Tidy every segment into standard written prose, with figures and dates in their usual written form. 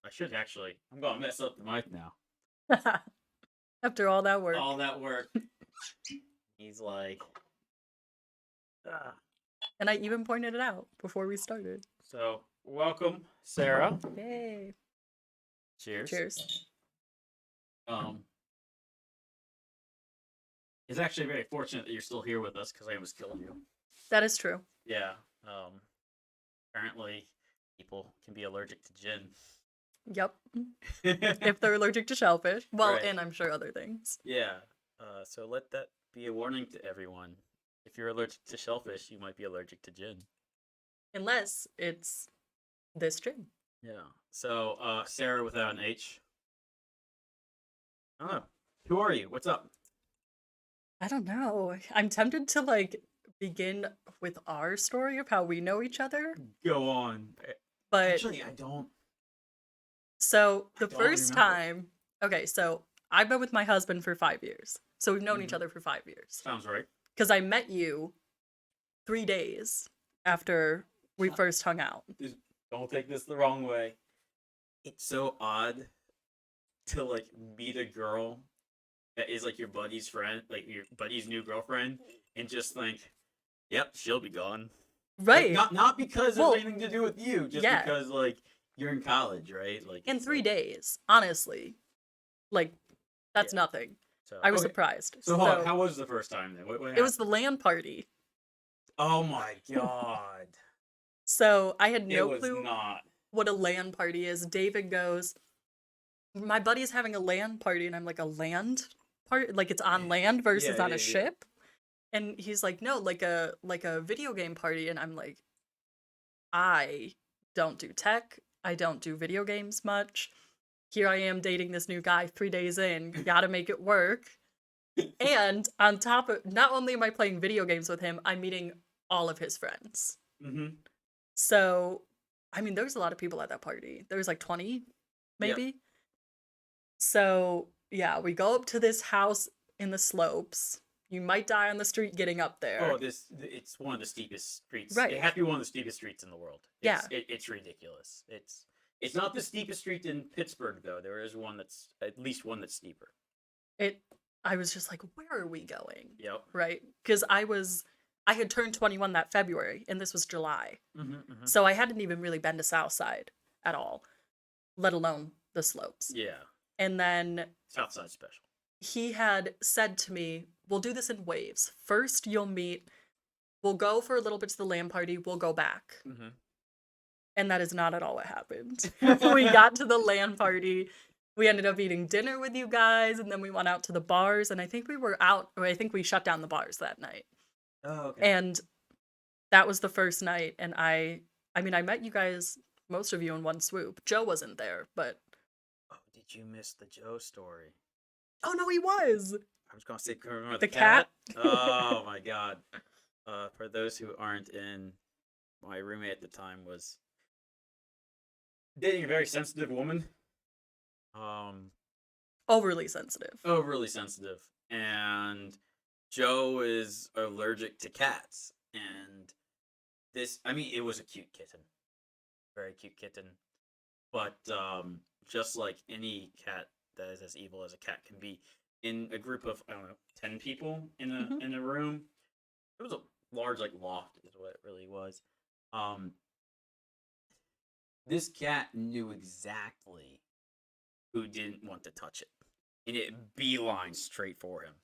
I should actually. I'm gonna mess up the mic now. After all that work. All that work. He's like, ah. And I even pointed it out before we started. So, welcome, Sarah. Yay. Cheers. Cheers. It's actually very fortunate that you're still here with us because I almost killed you. That is true. Yeah. Apparently, people can be allergic to gin. Yep. If they're allergic to shellfish. Well, Right. and I'm sure other things. Yeah. So let that be a warning to everyone. If you're allergic to shellfish, you might be allergic to gin. Unless it's this gin. Yeah. So, Sarah without an H. I don't know. Who are you? What's up? I don't know. I'm tempted to begin with our story of how we know each other. Go on. But Actually, I don't. So the don't first remember. time, okay, so I've been with my husband for 5 years. So we've known each Mhm. other for 5 years. Sounds right. Because I met you 3 days after we first hung out. Don't take this the wrong way. It's so odd to meet a girl that is your buddy's friend, your buddy's new girlfriend, and just think, yep, she'll be gone. Right. Not because of anything to do with you, just yeah. because you're in college, right? In 3 days, honestly. That's nothing. So, I was surprised. So how was the first time then? What it was the LAN party. Oh my god. So I had no It was clue not. what a LAN party is. David goes, my buddy's having a LAN party, and I'm like, a land party? Like it's on land versus on a ship? And he's like, no, like a video game party. And I'm like, I don't do tech. I don't do video games much. Here I am dating this new guy 3 days in. Gotta make it work. And on top of, not only am I playing video games with him, I'm meeting all of his friends. Mm-hmm. So, I mean, there was a lot of people at that party. There was 20, maybe. Yep. So, yeah, we go up to this house in the slopes. You might die on the street getting up there. Oh, it's one of the steepest streets. Right. It has to be one of the steepest streets in the world. It's ridiculous. It's not the steepest street in Pittsburgh, though. There is one that's, at least one that's steeper. I was just like, where are we going? Yep. Right? Because I had turned 21 that February, and this was July. Mm-hmm. So I hadn't even really been to Southside at all, let alone the slopes. Yeah. And then Southside's special. He had said to me, we'll do this in waves. First, we'll go for a little bit to the LAN party, we'll go back. Mm-hmm. And that is not at all what happened. We got to the LAN party, we ended up eating dinner with you guys, and then we went out to the bars, and I think we shut down the bars that night. Oh, okay. And that was the first night, and I met you guys, most of you in one swoop. Joe wasn't there, but... Oh, did you miss the Joe story? Oh, no, he was! I was going to say, remember the cat? Oh, my God. For those who aren't in, my roommate at the time was dating a very sensitive woman. Overly sensitive. Overly sensitive. And Joe is allergic to cats. And it was a cute kitten. Very cute kitten. But just like any cat that is as evil as a cat can be, in a group of, 10 people in a room, it was a large loft is what it really was. This cat knew exactly who didn't want to touch it, and it beeline straight for him.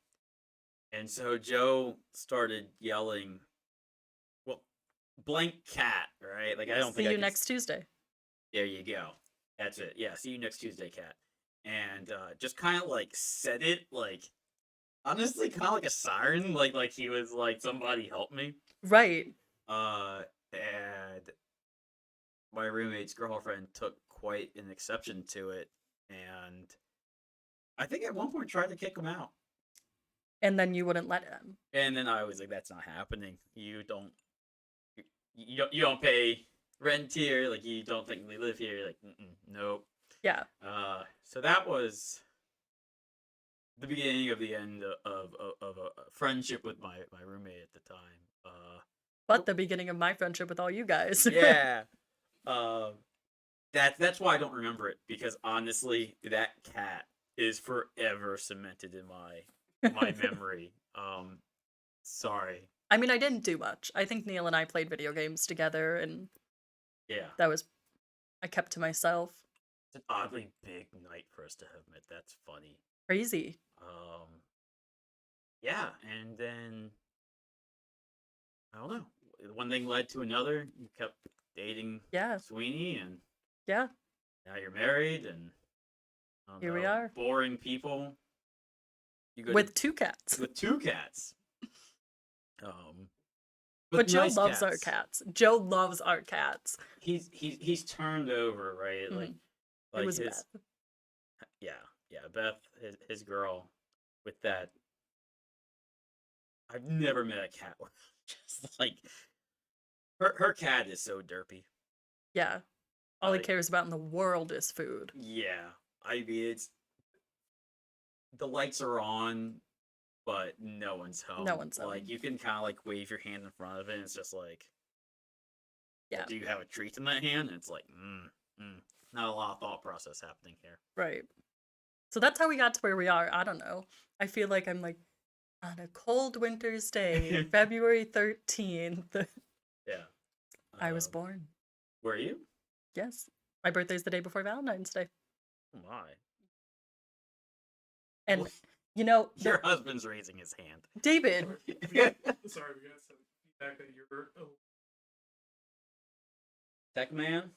And so Joe started yelling, well, blank cat, right? I don't think See you next Tuesday. There you go. That's it. Yeah, see you next Tuesday, cat. And just kind of said it honestly kind of like a siren, like he was somebody help me. Right. And my roommate's girlfriend took quite an exception to it, and I think at one point tried to kick him out. And then you wouldn't let him. And then I was like, that's not happening. You don't pay rent here, you don't technically live here, nope. Yeah. So that was the beginning of the end of a friendship with my roommate at the time. But the beginning of my friendship with all you guys. Yeah. that's why I don't remember it, because honestly, that cat is forever cemented in my memory. Sorry. I mean, I didn't do much. I think Neil and I played video games together, and Yeah. that was I kept to myself. It's an oddly big night for us to have met. That's funny. Crazy. Yeah, and then I don't know. One thing led to another. You kept dating Yeah. Sweeney, and Yeah. now you're married, and I don't Here we know, are. boring people. You go With 2 cats. with 2 cats. Um, But with Joe nice loves our cats. cats. Joe loves our cats. He's turned over, right? Mhm. Like It was his Beth. yeah, Beth, his girl, with that. I've never met a cat with just like her cat is so derpy. Yeah. All he Like, cares about in the world is food. yeah, I mean it's the lights are on, but no one's home. No one's Like home. you can kind of like wave your hand in front of it, and it's just like, Yeah. do you have a treat in that hand? And it's like, not a lot of thought process happening here. Right. So that's how we got to where we are. I don't know. I feel like I'm like on a cold winter's day, February 13th. Yeah. I was born. Were you? Yes. My birthday's the day before Valentine's Day. Oh my. And you know, Your husband's raising his hand. David. Sorry, we got some feedback that you're. Tech man?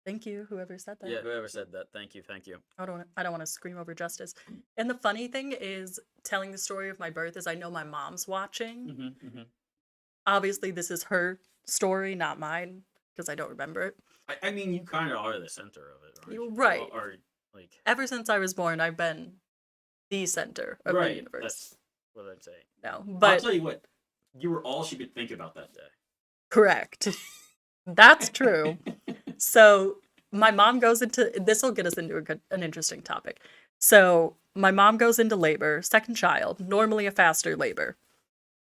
Thank you, whoever said that. Yeah, whoever said that. Thank you. I don't want to scream over justice. And the funny thing is, telling the story of my birth is I know my mom's watching. Obviously, this is her story, not mine, because I don't remember it. I mean, you kind of are the center of it, aren't you? Right. Or like Ever since I was born, I've been the center of the universe. That's what I'm saying. No, I'll but tell you what, you were all she could think about that day. correct. That's true. So my mom goes into this will get us into an interesting topic. So my mom goes into labor, second child, normally a faster labor.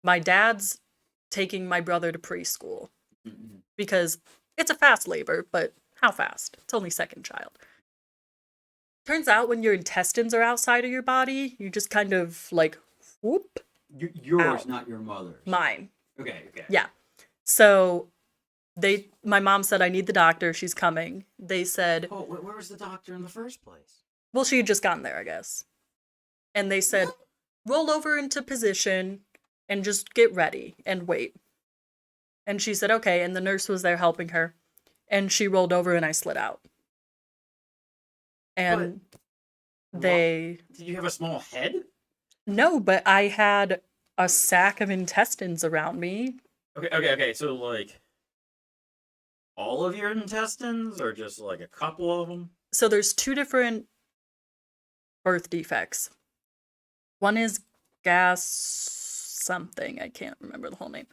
My dad's taking my brother to preschool because it's a fast labor, but how fast? It's only second child. Turns out when your intestines are outside of your body, you just kind of like whoop. Yours, Ow. not your mother's. Mine. Okay. Yeah. So my mom said, I need the doctor. She's coming. They said, Oh, where was the doctor in the first place? well, she had just gotten there, I guess. And they said, roll over into position and just get ready and wait. And she said, okay. And the nurse was there helping her. And she rolled over and I slid out. And Did you have a small head? No, but I had a sack of intestines around me. Okay. So like, all of your intestines, or just like a couple of them? So there's 2 different birth defects. One is gas something. I can't remember the whole name.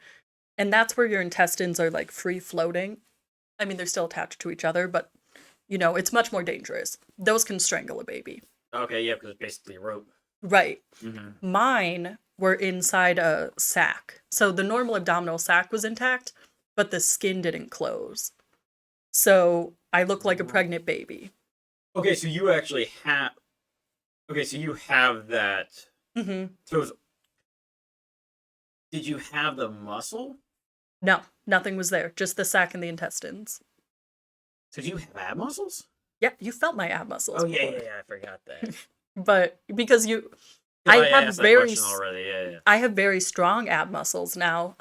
And that's where your intestines are like free floating. I mean, they're still attached to each other, but you know, it's much more dangerous. Those can strangle a baby. Okay, yeah, because it's basically a rope. Right. Mm-hmm. Mine were inside a sac. So the normal abdominal sac was intact, but the skin didn't close. So I look like a pregnant baby. Okay, so you actually have. Okay, so you have that. Mm-hmm. So did you have the muscle? No, nothing was there. Just the sac and the intestines. So do you have ab muscles? Yeah, you felt my ab muscles. Oh yeah, before. I forgot that. But because I have asked that very question already. Yeah. I have very strong ab muscles now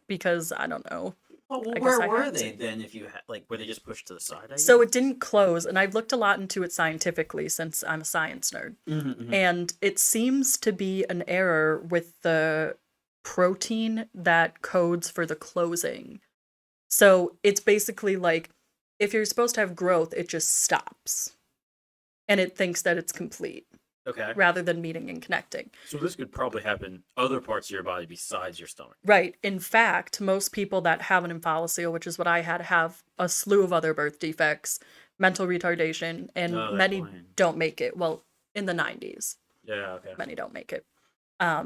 because I don't know. Well, I guess where I were had they to. then? If you had were they just pushed to the side? So it didn't close, and I've looked a lot into it scientifically since I'm a science nerd. Mm-hmm. And it seems to be an error with the protein that codes for the closing. So it's basically like if you're supposed to have growth, it just stops. And it thinks that it's complete Okay. rather than meeting and connecting. So this could probably happen other parts of your body besides your stomach. Right. In fact, most people that have an infolliceal, which is what I had, have a slew of other birth defects, mental retardation, and Oh, that's many fine. don't make it. Well, in the 90s, Yeah. Okay. many don't make it.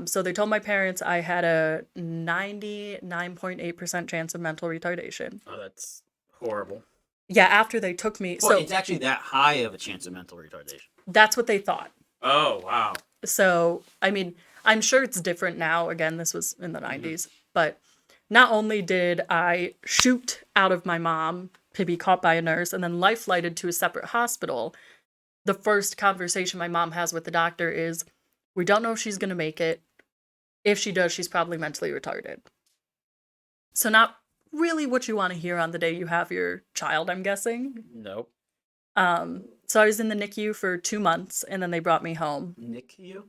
So they told my parents I had a 99.8% chance of mental retardation. Oh, that's horrible. Yeah, after they took me, Well, so it's actually that high of a chance of mental retardation. that's what they thought. Oh, wow. So, I mean, I'm sure it's different now. Again, this was in the Mm-hmm. 90s. But not only did I shoot out of my mom to be caught by a nurse and then life flighted to a separate hospital, the first conversation my mom has with the doctor is, we don't know if she's going to make it. If she does, she's probably mentally retarded. So, not really what you want to hear on the day you have your child, I'm guessing. Nope. So I was in the NICU for 2 months, and then they brought me home. NICU?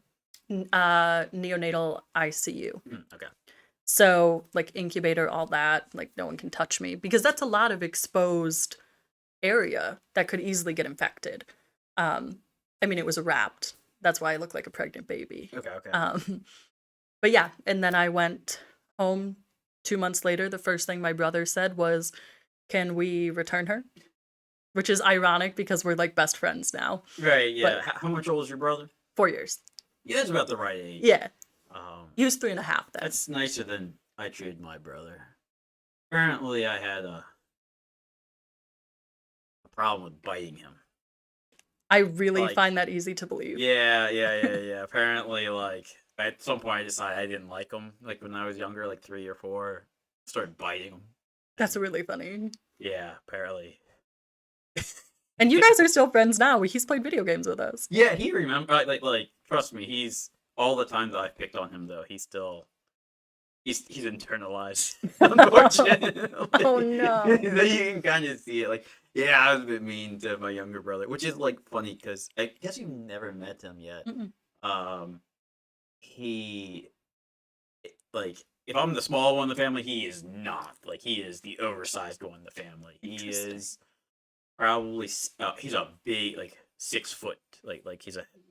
Neonatal ICU. Okay. So, like, incubator, all that, like, no one can touch me, because that's a lot of exposed area that could easily get infected. I mean, it was wrapped. That's why I look like a pregnant baby. Okay. But yeah, and then I went home 2 months later. The first thing my brother said was, "Can we return her?" Which is ironic because we're like best friends now. Right, yeah. But How much old is your brother? 4 years. Yeah, that's about the right age. Yeah. He was 3.5 then. That's nicer than I treated my brother. Apparently, I had a problem with biting him. I really like- find that easy to believe. Yeah. Apparently, like, at some point, I decided I didn't like him. Like, when I was younger, like 3 or 4, started biting him. That's really funny. Yeah, apparently. And you guys are still friends now. He's played video games with us. Yeah, he remember. Like, trust me, he's all the times I've picked on him though. He's internalized. Unfortunately. Oh, no. You can kind of see it. Like, yeah, I was a bit mean to my younger brother, which is like funny because I guess you've never met him yet. Mm-mm. He, like, if I'm the small one in the family, he is not. Like, he is the oversized one in the family. He Interesting. is probably he's a big, like, 6 foot. Like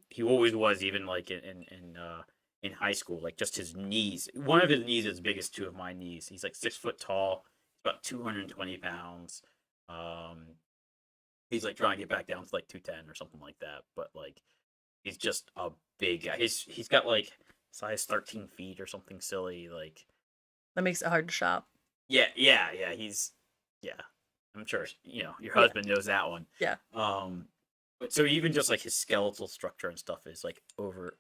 he always was, even like in high school. Like, just his knees. One of his knees is as big as 2 of my knees. He's like 6 foot tall. He's about 220 pounds. He's like trying to get back down to like 210 or something like that. But like, he's just a big guy. He's got like size 13 feet or something silly. Like, That makes it hard to shop. yeah. He's I'm sure your Yeah. husband knows that one. Yeah. But so even just like his skeletal structure and stuff is like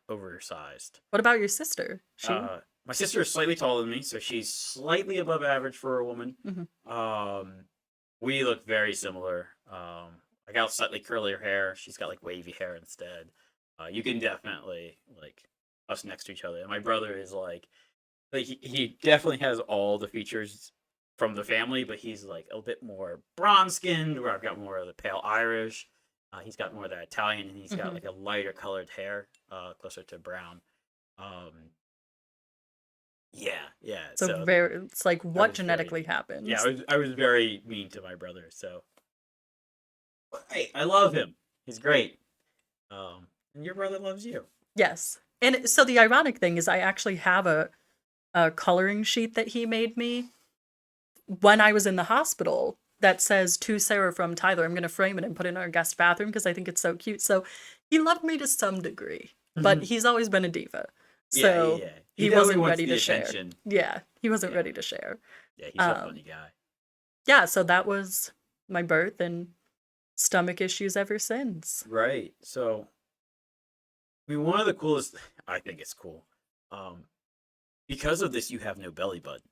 oversized. What about your sister? She My sister is slightly taller than me, so she's slightly above average for a woman. Mhm. We look very similar. I got slightly curlier hair. She's got like wavy hair instead. You can definitely like us next to each other. And my brother is like he definitely has all the features from the family, but he's like a bit more bronze skinned, where I've got more of the pale Irish. He's got more of that Italian, and he's got Mhm. like a lighter colored hair, closer to brown. Yeah. So very, it's like what was genetically happens. Yeah, I was very mean to my brother. So, but hey, I love him. He's great. And your brother loves you. Yes. And so the ironic thing is I actually have a coloring sheet that he made me when I was in the hospital that says to Sarah from Tyler. I'm going to frame it and put it in our guest bathroom because I think it's so cute. So he loved me to some degree, but he's always been a diva. So yeah. he definitely wasn't wants ready the to share. attention. Yeah, he wasn't Yeah. ready to share. Yeah, he's a funny guy. Yeah, so that was my birth and stomach issues ever since. Right. So, I mean, one of the coolest. I think it's cool. Because of this, you have no belly button.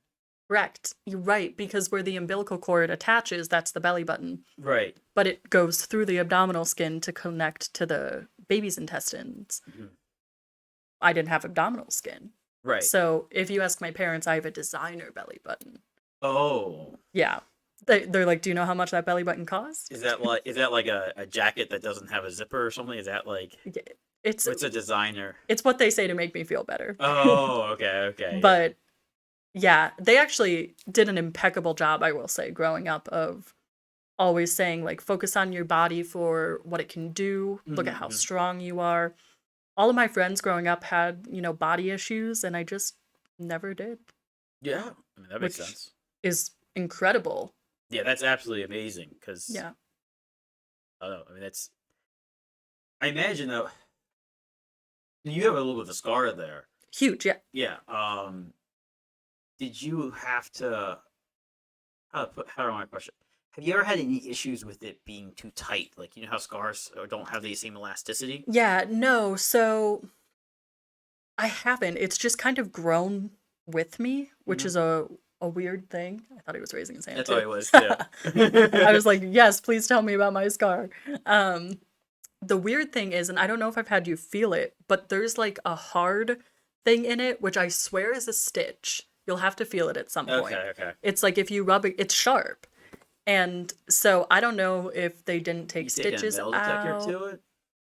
Correct. You're right, because where the umbilical cord attaches, that's the belly button. Right. But it goes through the abdominal skin to connect to the baby's intestines. Mhm. I didn't have abdominal skin. Right. So if you ask my parents, I have a designer belly button. Oh. Yeah. They're like, do you know how much that belly button costs? Is that like a jacket that doesn't have a zipper or something? Is that like It's what's a designer? it's what they say to make me feel better. Oh, okay. Yeah. But yeah, they actually did an impeccable job, I will say, growing up, of always saying, like, focus on your body for what it can do. Look at how Mhm. strong you are. All of my friends growing up had, body issues, and I just never did. Yeah, I mean that makes Which- sense. Is incredible. Yeah, that's absolutely amazing. Because Yeah. I don't know. I mean, that's. I imagine though. You have a little bit of a scar there. Huge, yeah. Yeah. Did you have to? How do I question? Have you ever had any issues with it being too tight? Like, you know how scars don't have the same elasticity? Yeah, no, so I haven't. It's just kind of grown with me, which is a weird thing. I thought he was raising his hand I thought too. it was too. I was like, yes, please tell me about my scar. The weird thing is, and I don't know if I've had you feel it, but there's like a hard thing in it, which I swear is a stitch. You'll have to feel it at some point. Okay. It's like if you rub it, it's sharp. And so I don't know if they didn't take You taking a stitches metal detector out. to it?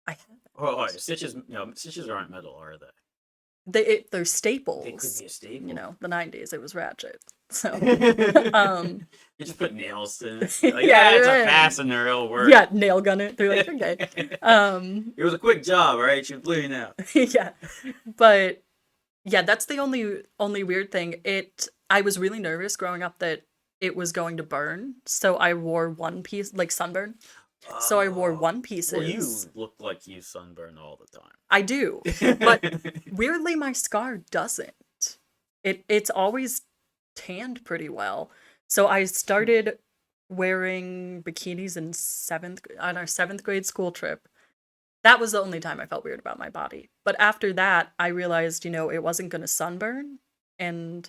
I haven't. Oh, stitches. No, stitches aren't metal, are they? They're staples. It could be a staple. You know, the 90s, it was ratchet. So, You just put nails in it. Like, Yeah, it's right. a fastener. It'll work. yeah, nail gun it. They're like, okay. It was a quick job, all right? She's bleeding out. Yeah. But yeah, that's the only weird thing. I was really nervous growing up that it was going to burn. So I wore one piece, like sunburn. So I wore one pieces. Well, you look like you sunburn all the time. I do. But weirdly my scar doesn't. It's always tanned pretty well. So I started wearing bikinis on our 7th grade school trip. That was the only time I felt weird about my body. But after that, I realized, it wasn't going to sunburn. And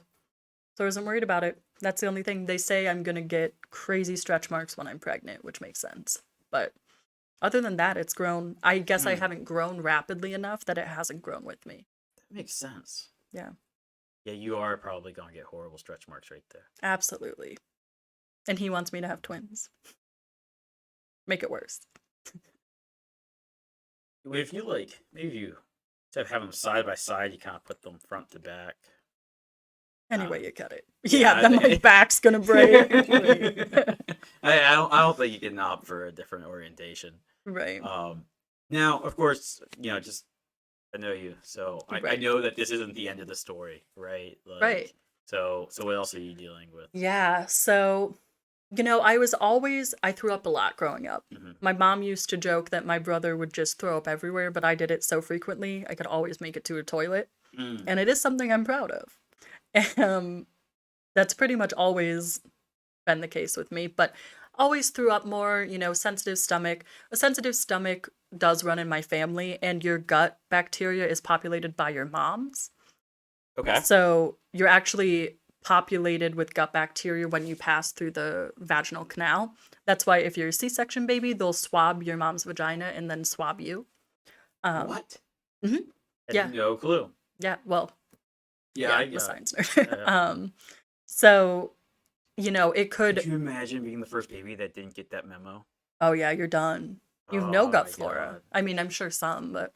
so I wasn't worried about it. That's the only thing. They say I'm going to get crazy stretch marks when I'm pregnant, which makes sense. But other than that, it's grown. I guess I haven't grown rapidly enough that it hasn't grown with me. That makes sense. Yeah. Yeah, you are probably going to get horrible stretch marks right there. Absolutely. And he wants me to have twins. Make it worse. If you maybe you instead of having them side by side, you kind of put them front to back. Anyway, you cut it. yeah, Yeah, then my back's gonna break. I don't think you can opt for a different orientation. Right. Now, of course, just I know you, so I Right. know that this isn't the end of the story, right? Right. So what else are you dealing with? Yeah, so I threw up a lot growing up. Mhm. My mom used to joke that my brother would just throw up everywhere, but I did it so frequently, I could always make it to a toilet. Mm. And it is something I'm proud of. That's pretty much always been the case with me, but always threw up more, sensitive stomach. A sensitive stomach does run in my family, and your gut bacteria is populated by your mom's. Okay. So you're actually populated with gut bacteria when you pass through the vaginal canal. That's why if you're a C-section baby, they'll swab your mom's vagina and then swab you. What? Mhm. I Yeah. had no clue. Yeah, well, Yeah, I I'm a got science it. nerd. Yeah. So, it could. Could you imagine being the first baby that didn't get that memo? Oh yeah, you're done. You have Oh no gut my flora. God. I mean, I'm sure some, but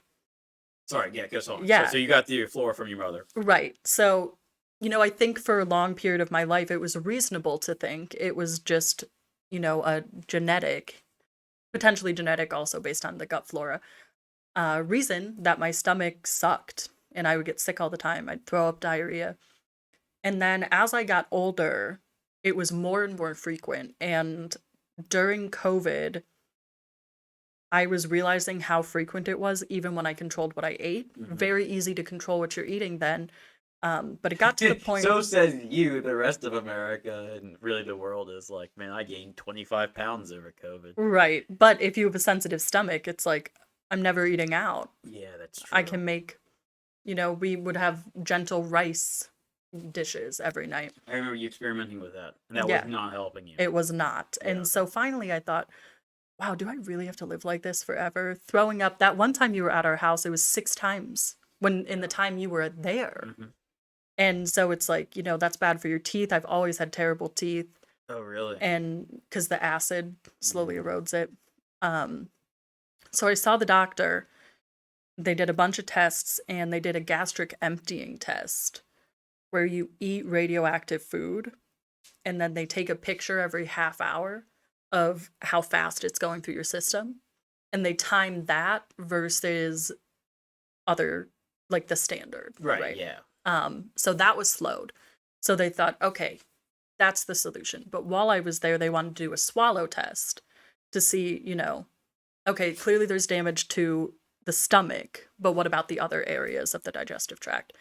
Sorry, yeah, go on. Yeah. So you got the flora from your mother. right. So, I think for a long period of my life, it was reasonable to think it was just, a potentially genetic, also based on the gut flora, reason that my stomach sucked and I would get sick all the time. I'd throw up diarrhea. And then as I got older, it was more and more frequent. And during COVID, I was realizing how frequent it was, even when I controlled what I ate. Mhm. Very easy to control what you're eating then. But it got to the point. So says you. The rest of America and really the world is like, man, I gained 25 pounds over COVID. Right. But if you have a sensitive stomach, it's like, I'm never eating out. Yeah, that's true. I can make, we would have gentle rice dishes every night. I remember you experimenting with that, and that Yeah. was not helping you. It was not. Yeah. And so finally I thought, wow, do I really have to live like this forever? Throwing up. That one time you were at our house, it was 6 times when in the time you were there. Mhm. And so it's like, that's bad for your teeth. I've always had terrible teeth. Oh, really? And because the acid slowly erodes it. So I saw the doctor. They did a bunch of tests, and they did a gastric emptying test where you eat radioactive food, and then they take a picture every half hour of how fast it's going through your system, and they time that versus other, like the standard. right. Yeah. So that was slowed. So they thought, okay, that's the solution. But while I was there, they wanted to do a swallow test to see, okay, clearly there's damage to the stomach, but what about the other areas of the digestive tract?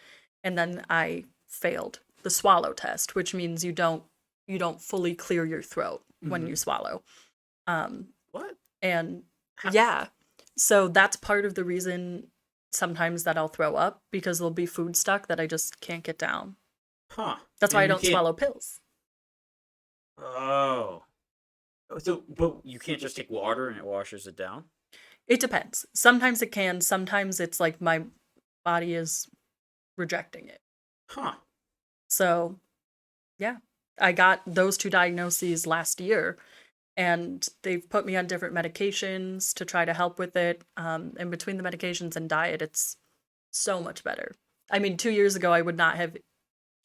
And then I failed the swallow test, which means you you don't fully clear your throat when you swallow. What? And yeah, so that's part of the reason sometimes that I'll throw up, because there'll be food stuck that I just can't get down. Huh. That's why I And you don't can't- swallow pills. Oh. So, but you can't just take water and it washes it down? It depends. Sometimes it can, sometimes it's like my body is rejecting it. Huh. So, yeah, I got those 2 diagnoses last year, and they've put me on different medications to try to help with it. And between the medications and diet, it's so much better. I mean, 2 years ago, I would not have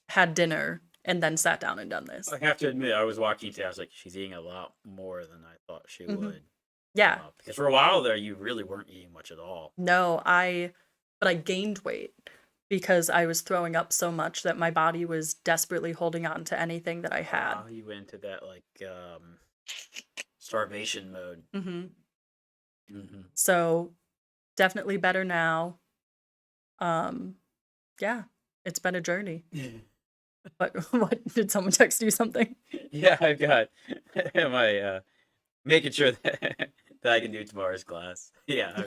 had dinner and then sat down and done this. I have to admit, I was watching today. I was like, she's eating a lot more than I thought she Mhm. would. Yeah. Because for a while there, you really weren't eating much at all. No, but I gained weight because I was throwing up so much that my body was desperately holding on to anything that I had. Wow, you went into that like starvation mode. So definitely better now. Yeah, it's been a journey. But what, did someone text you something? Yeah, I've got my making sure that I can do tomorrow's class. Yeah,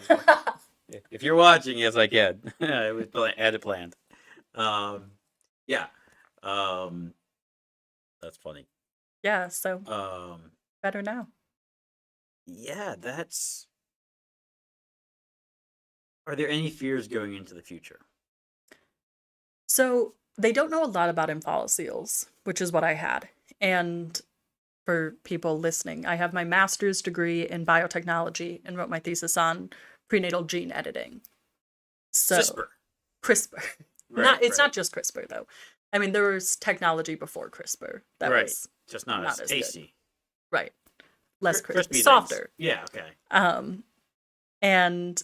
if you're watching, yes, I can. I had it planned. Yeah, that's funny. Yeah, so better now. Yeah, that's. Are there any fears going into the future? So they don't know a lot about omphalocele, which is what I had. And for people listening, I have my master's degree in biotechnology and wrote my thesis on prenatal gene editing. So CRISPR. It's not just CRISPR though. I mean, there was technology before CRISPR that was just not as tasty. Good. Right. Less crispy, softer. Yeah, okay. And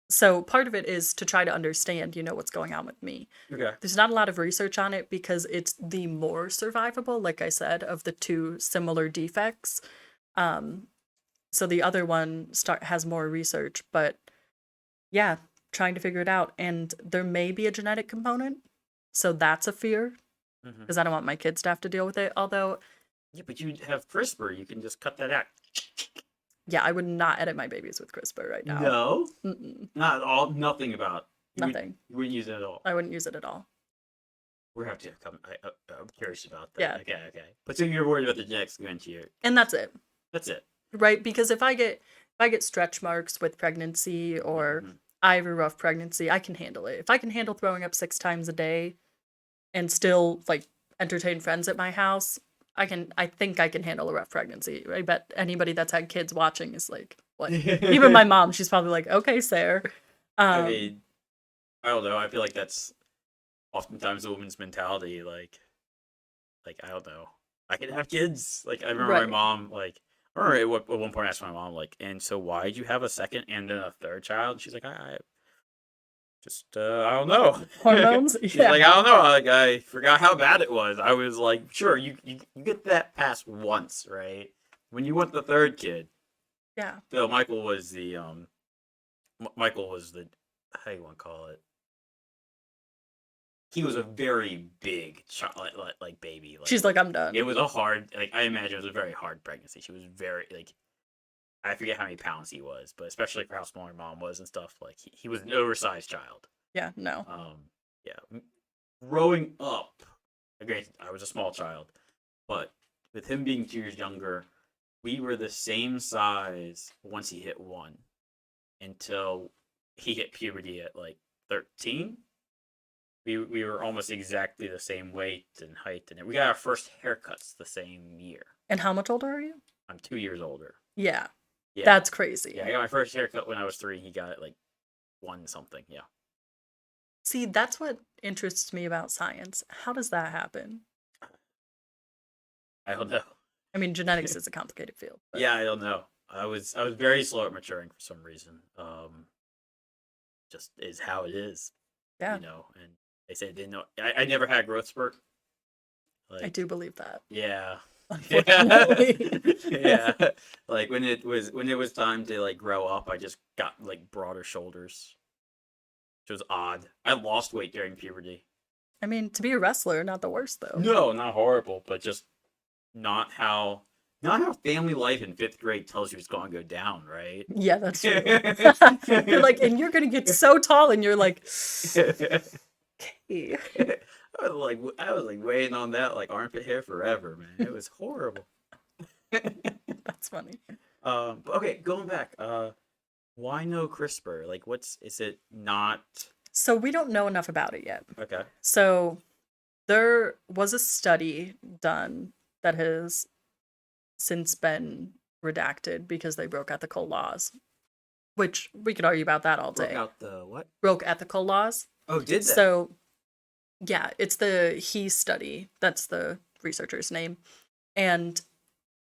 so part of it is to try to understand, what's going on with me. Okay. There's not a lot of research on it because it's the more survivable, like I said, of the 2 similar defects. So the other one has more research, but yeah, trying to figure it out. And there may be a genetic component, so that's a fear because I don't want my kids to have to deal with it. Although, yeah, but you have CRISPR, you can just cut that out. yeah, I would not edit my babies with CRISPR right now. No, Mm-mm. not at all. Nothing about Nothing. You wouldn't use it at all. I wouldn't use it at all. We have to come. I'm curious about that. Yeah. Okay. But so you're worried about the genetics going to your. And that's it. That's it. Right? Because if I get stretch marks with pregnancy or I have a rough pregnancy, I can handle it. If I can handle throwing up 6 times a day and still like entertain friends at my house, I think I can handle a rough pregnancy. I bet anybody that's had kids watching is like, what? Even my mom, she's probably like, okay, Sarah. I mean, I don't know. I feel like that's oftentimes a woman's mentality. Like I don't know. I can have kids. Like I remember my mom. Like I remember at one point I asked my mom, like, and so why did you have a second and then a third child? And she's like, I don't know. Hormones. She's Yeah. like, I don't know. Like I forgot how bad it was. I was like, sure, you get that pass once, right? When you want the third kid. Yeah. So Michael was the how do you want to call it? He was a very big child, like baby. She's like, I'm done. It was a hard, I imagine it was a very hard pregnancy. She was very, I forget how many pounds he was, but especially for how small her mom was and stuff, like, he was an oversized child. Yeah, no. Yeah. Growing up, again, I was a small child, but with him being 2 years younger, we were the same size once he hit 1 until he hit puberty at, 13. We were almost exactly the same weight and height, and we got our first haircuts the same year. And how much older are you? I'm 2 years older. Yeah. That's crazy. Yeah, I got my first haircut when I was 3. He got it 1 something. Yeah. See, that's what interests me about science. How does that happen? I don't know. I mean, genetics is a complicated field. But... Yeah, I don't know. I was very slow at maturing for some reason. Just is how it is. Yeah. And they said they didn't know. I never had growth spurt. I do believe that. Yeah. Unfortunately. Yeah. When it was time to grow up, I just got broader shoulders. Which was odd. I lost weight during puberty. I mean, to be a wrestler, not the worst though. No, not horrible, but just not how family life in 5th grade tells you it's going to go down, right? Yeah, that's true. You're like, and you're gonna get so tall, and you're like, okay. I was like waiting on that like armpit hair forever, man. It was horrible. That's funny. But okay, going back. Why no CRISPR? Like, is it not So we don't know enough about it yet. okay? So there was a study done that has since been redacted because they broke ethical laws, which we could argue about that all Broke day. out the what? Broke ethical laws. Oh, did that? So yeah, it's the he study. That's the researcher's name. And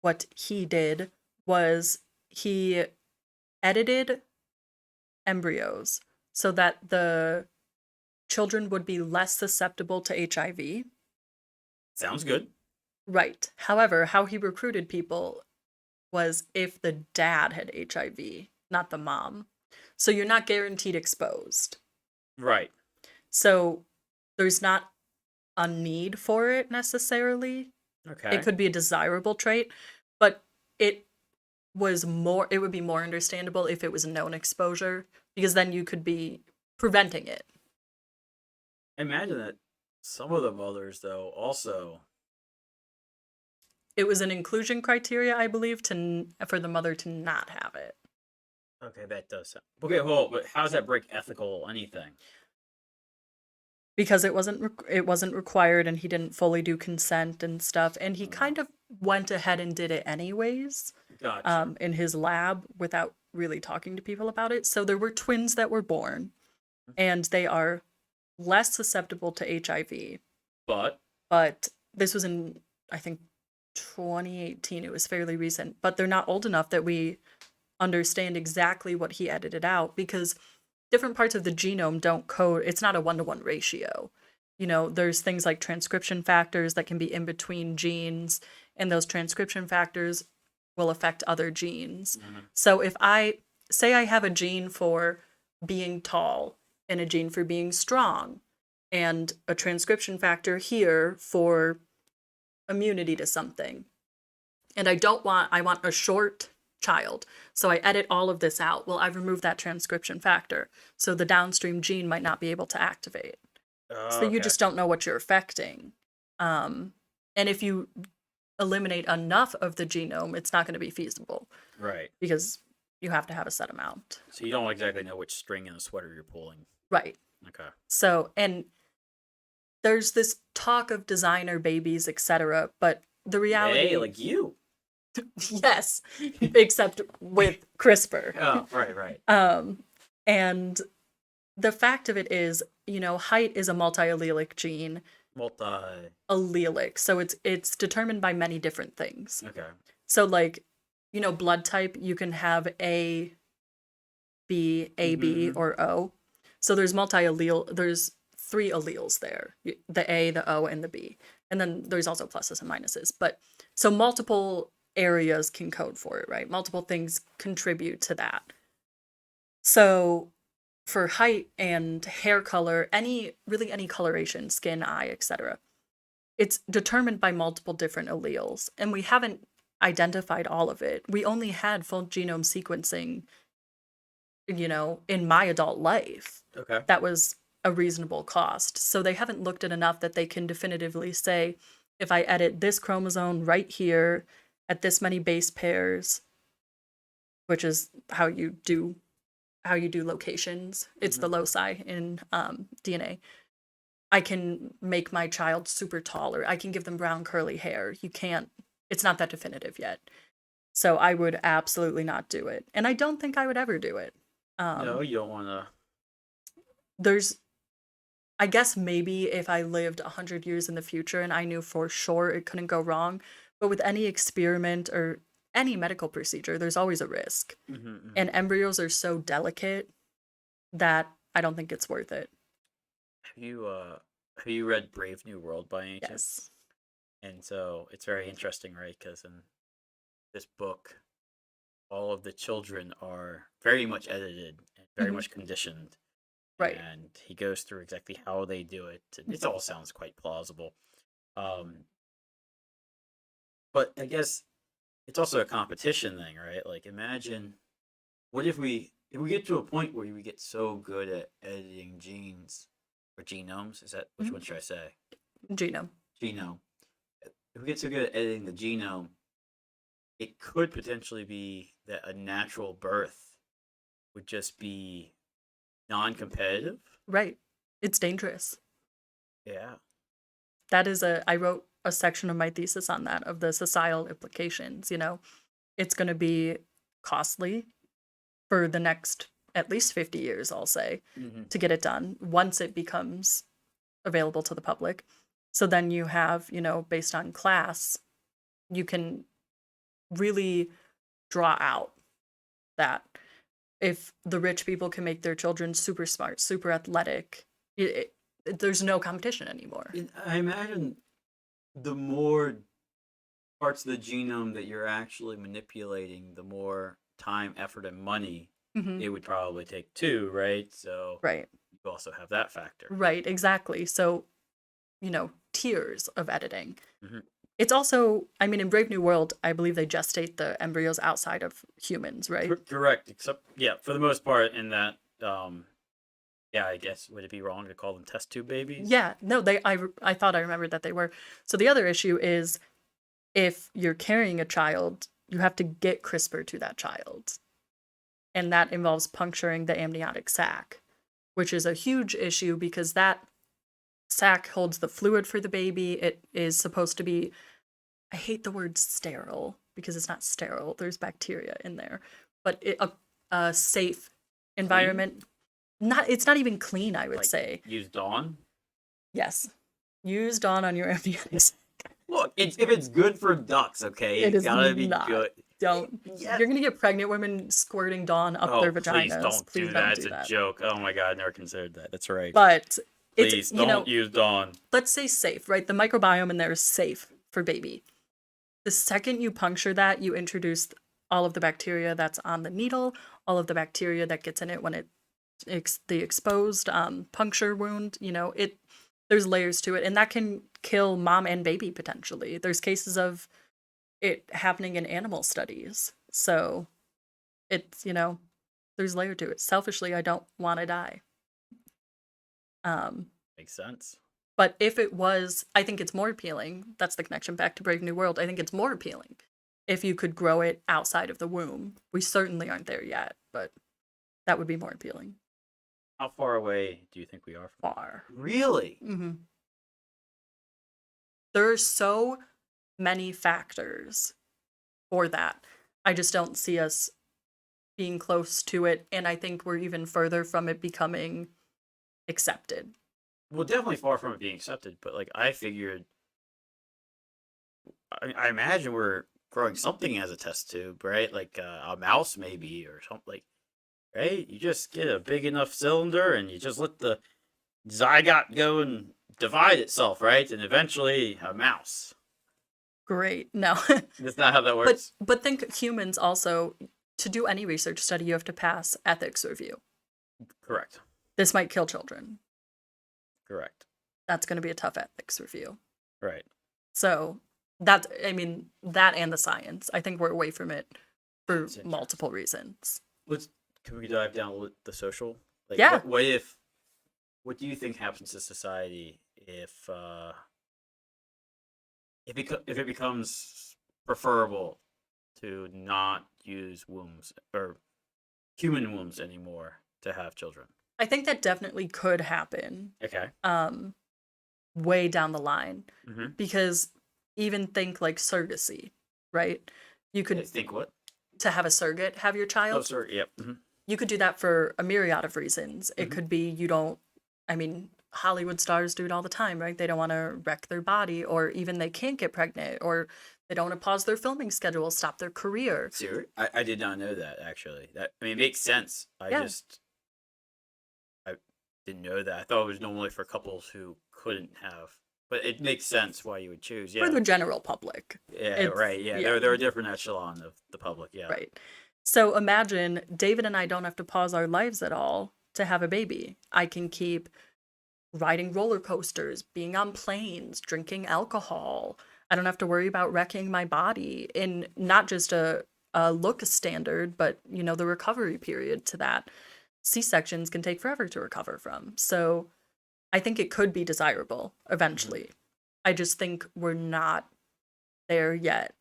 what he did was he edited embryos so that the children would be less susceptible to HIV. Sounds good. Right. However, how he recruited people was if the dad had HIV, not the mom. So you're not guaranteed exposed. Right. So there's not a need for it necessarily. Okay. It could be a desirable trait, but it would be more understandable if it was known exposure, because then you could be preventing it. Imagine that some of the mothers though also. It was an inclusion criteria, I believe, for the mother to not have it. Okay, that does sound. Okay, well, but how does that break ethical anything? Because it wasn't required, and he didn't fully do consent and stuff, and he kind of went ahead and did it anyways. Gotcha. In his lab without really talking to people about it. So there were twins that were born, and they are less susceptible to HIV. But this was in, I think, 2018. It was fairly recent. But they're not old enough that we understand exactly what he edited out, because different parts of the genome don't code. It's not a 1-to-1 ratio. There's things like transcription factors that can be in between genes, and those transcription factors will affect other genes. Mm-hmm. So if I say I have a gene for being tall and a gene for being strong and a transcription factor here for immunity to something, and I want a short child, so I edit all of this out. Well, I've removed that transcription factor, so the downstream gene might not be able to activate. So you just don't know what you're affecting. And if you eliminate enough of the genome, it's not going to be feasible. Right. Because you have to have a set amount. So you don't exactly know which string in the sweater you're pulling. Right. Okay. So, and there's this talk of designer babies, etc., but the reality... Hey, like you. Yes, except with CRISPR. Oh, right. And the fact of it is, height is a multi-allelic gene. Allelic. So it's determined by many different things. Okay. So like, blood type, you can have A, B, AB, or O. So there's there's 3 alleles there. The A, the O, and the B. And then there's also pluses and minuses. But so multiple areas can code for it, right? Multiple things contribute to that. So for height and hair color, any coloration, skin, eye, etc., it's determined by multiple different alleles, and we haven't identified all of it. We only had full genome sequencing, in my adult life. Okay. That was a reasonable cost. So they haven't looked at enough that they can definitively say, if I edit this chromosome right here at this many base pairs, which is how you do locations. It's the loci in DNA. I can make my child super tall, or I can give them brown curly hair. It's not that definitive yet. So I would absolutely not do it. And I don't think I would ever do it. No, you don't want to. I guess maybe if I lived 100 years in the future and I knew for sure it couldn't go wrong, but with any experiment or any medical procedure, there's always a risk. And embryos are so delicate that I don't think it's worth it. Have you read Brave New World by any chance? Yes. And so it's very interesting, right? Because in this book, all of the children are very much edited and very much conditioned. Right. And he goes through exactly how they do it. It all sounds quite plausible. But But I guess it's also a competition thing, right? Like, imagine what if we get to a point where we get so good at editing genes or genomes? Is that which Mhm. one should I say? Genome. Genome. If we get so good at editing the genome, it could potentially be that a natural birth would just be non-competitive. Right. It's dangerous. Yeah. I wrote a section of my thesis on that, of the societal implications, you know. It's going to be costly for the next at least 50 years, I'll say, Mm-hmm. to get it done once it becomes available to the public. So then you have, you know, based on class, you can really draw out that if the rich people can make their children super smart, super athletic, there's no competition anymore. I imagine the more parts of the genome that you're actually manipulating, the more time, effort, and money Hmm. it would probably take too, right? So Right. you also have that factor. Right, exactly. So, you know, tiers of editing. Mhm. It's also, I mean, in Brave New World, I believe they gestate the embryos outside of humans, right? Correct. Except, yeah, for the most part, in that, yeah, I guess would it be wrong to call them test tube babies? Yeah, no, I thought I remembered that they were. So the other issue is if you're carrying a child, you have to get CRISPR to that child. And that involves puncturing the amniotic sac, which is a huge issue because that sac holds the fluid for the baby. It is supposed to be, I hate the word sterile because it's not sterile. There's bacteria in there, but a safe environment. It's not even clean, I would Like, say. use Dawn? Yes. Use Dawn on your amniotic sac. Look, if it's good for ducks, okay, It it's is gotta be not. good. Don't. Yeah. You're gonna get pregnant women squirting Dawn up their Oh, please vaginas. don't Please do don't that. do It's a that. joke. Oh my god, I never considered that. That's right. But it's, Please you know, don't use Dawn. let's say safe, right? The microbiome in there is safe for baby. The second you puncture that, you introduce all of the bacteria that's on the needle, all of the bacteria that gets in it when the exposed puncture wound. You know, there's layers to it, and that can kill mom and baby potentially. There's cases of it happening in animal studies. So it's, you know, there's layer to it. Selfishly, I don't want to die. Makes sense. But if it was, I think it's more appealing. That's the connection back to Brave New World. I think it's more appealing if you could grow it outside of the womb. We certainly aren't there yet, but that would be more appealing. How far away do you think we are from Far. Really? Mm-hmm. There are so many factors for that. I just don't see us being close to it, and I think we're even further from it becoming accepted. Well, definitely far from it being accepted, but like I figured, I imagine we're growing something as a test tube, right? Like a mouse maybe or something, like, right? You just get a big enough cylinder and you just let the zygote go and divide itself, right? And eventually a mouse. Great. No. That's not how that works. But think humans also, to do any research study, you have to pass ethics review. Correct. This might kill children. Correct. That's going to be a tough ethics review. Right. So that and the science. I think we're away from it for multiple reasons. Can we dive down with the social? Like, Yeah. What do you think happens to society if it becomes preferable to not use wombs or human wombs anymore to have children? I think that definitely could happen. Okay. Way down the line, Mm-hmm. because even think like surrogacy, right? You could Think what? to have a surrogate have your child. Oh, sorry. Yep. Mm-hmm. You could do that for a myriad of reasons. It Mhm. could be Hollywood stars do it all the time, right? They don't want to wreck their body, or even they can't get pregnant, or they don't want to pause their filming schedule, stop their career. Serious? I did not know that actually. It makes sense. I didn't know that. I thought it was normally for couples who couldn't have, but it makes sense why you would choose. Yeah. For the general public. Yeah. Right. Yeah. They're a different echelon of the public. Yeah. Right. So imagine David and I don't have to pause our lives at all to have a baby. I can keep riding roller coasters, being on planes, drinking alcohol. I don't have to worry about wrecking my body in not just a look standard, but the recovery period to that. C-sections can take forever to recover from. So I think it could be desirable eventually. I just think we're not there yet.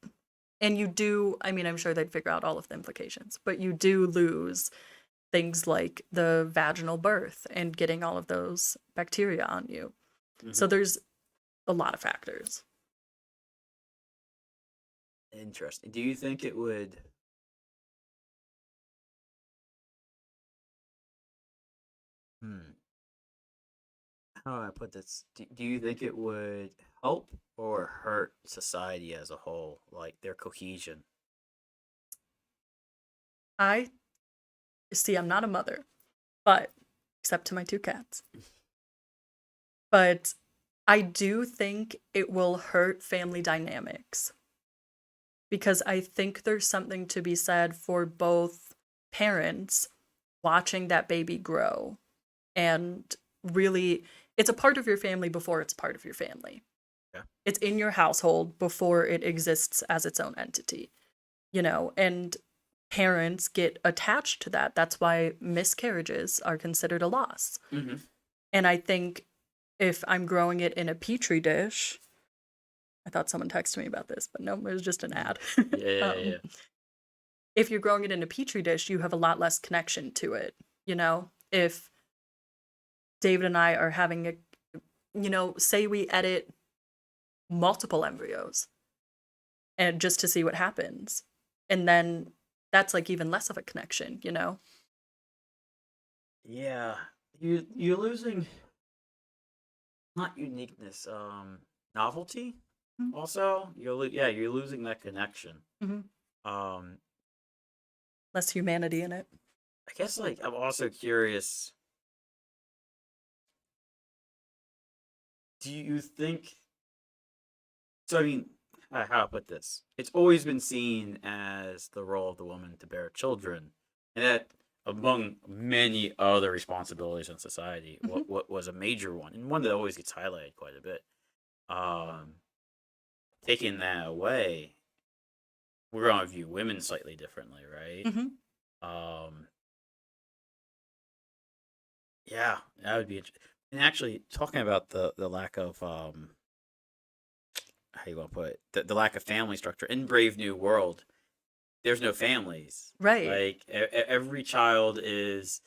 And you do, I mean, I'm sure they'd figure out all of the implications, but you do lose things like the vaginal birth and getting all of those bacteria on you. So there's a lot of factors. Interesting. Do you think it would? How do I put this? Do you think it would help or hurt society as a whole, like their cohesion? I see, I'm not a mother, but except to my 2 cats. But I do think it will hurt family dynamics because I think there's something to be said for both parents watching that baby grow and really, it's a part of your family before it's part of your family. Yeah. It's in your household before it exists as its own entity, and parents get attached to that. That's why miscarriages are considered a loss. And I think if I'm growing it in a petri dish, I thought someone texted me about this, but no, it was just an ad. Yeah. If you're growing it in a petri dish, you have a lot less connection to it. If David and I are having say we edit multiple embryos and just to see what happens. And then that's like even less of a connection, Yeah. You're losing not uniqueness, novelty. Also, you're losing that connection. Um, Less humanity in it. I guess like I'm also curious. Do you think? So I mean, how to put this? It's always been seen as the role of the woman to bear children, and that among many other responsibilities in society, what was a major one, and one that always gets highlighted quite a bit. Taking that away, we're gonna view women slightly differently, right? Yeah, that would be interesting. And actually, talking about the lack of how you want to put it, the lack of family structure in Brave New World, there's no families. Right. Like every child is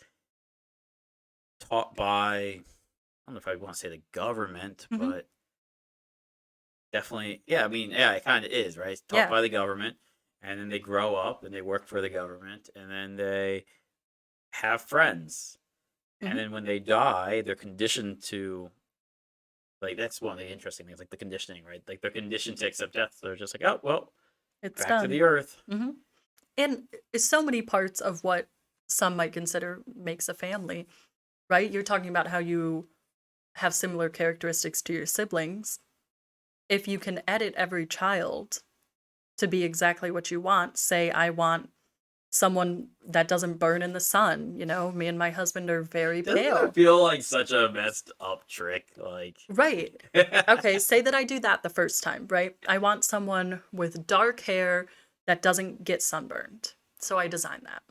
taught by, I don't know if I want to say the government, but definitely, yeah. I mean, yeah, it kind of is, right? It's taught by the government, and then they grow up and they work for the government, and then they have friends. And then when they die, they're conditioned to, like, that's one of the interesting things, like the conditioning, right? Like, they're conditioned to accept death. So they're just like, oh, well, it's back done. to the earth. And it's so many parts of what some might consider makes a family, right? You're talking about how you have similar characteristics to your siblings. If you can edit every child to be exactly what you want, say, I want someone that doesn't burn in the sun. Me and my husband are very Doesn't pale. that feel like such a messed up trick? Like, right. Okay, say that I do that the first time, right? I want someone with dark hair that doesn't get sunburned. So I design that.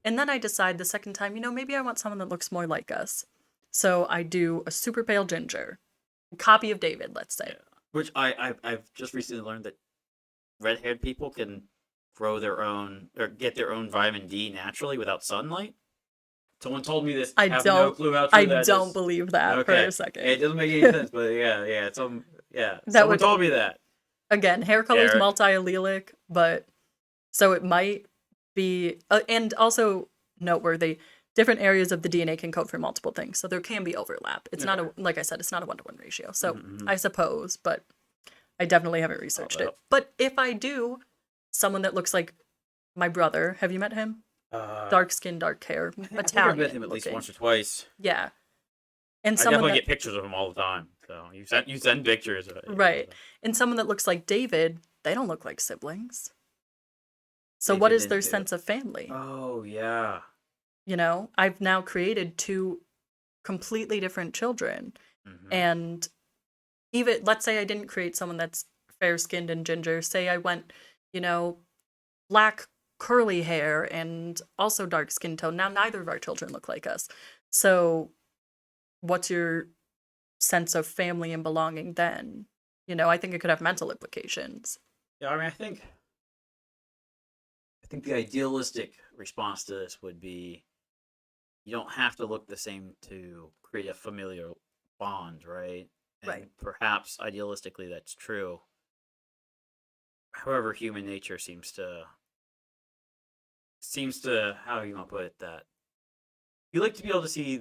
And then I decide the second time, maybe I want someone that looks more like us. So I do a super pale ginger, a copy of David, let's say. Yeah. Which I've just recently learned that red-haired people can grow their own or get their own vitamin D naturally without sunlight. Someone told me this. I have no clue how true that is. I don't believe that for a second. It doesn't make any sense, but yeah. Someone told me that. Again, hair color is multi-allelic, but so it might be, and also noteworthy, different areas of the DNA can code for multiple things, so there can be overlap. It's not like I said, it's not a 1-to-1 ratio. So I suppose, but I definitely haven't researched it. But if I do, someone that looks like my brother. Have you met him? Dark skin, dark hair, Italian. I've met him at least once or twice. Yeah, and I definitely get pictures of him all the time. So you send pictures, right? And someone that looks like David, they don't look like siblings. So what is their sense of family? Oh yeah. I've now created 2 completely different children, and even let's say I didn't create someone that's fair skinned and ginger. Say I went, you know, black curly hair and also dark skin tone. Now neither of our children look like us. So what's your sense of family and belonging then? You know, I think it could have mental implications. Yeah, I mean, I think the idealistic response to this would be you don't have to look the same to create a familial bond, right? And Right. perhaps idealistically that's true. However, human nature seems to how you want to put it that you like to be able to see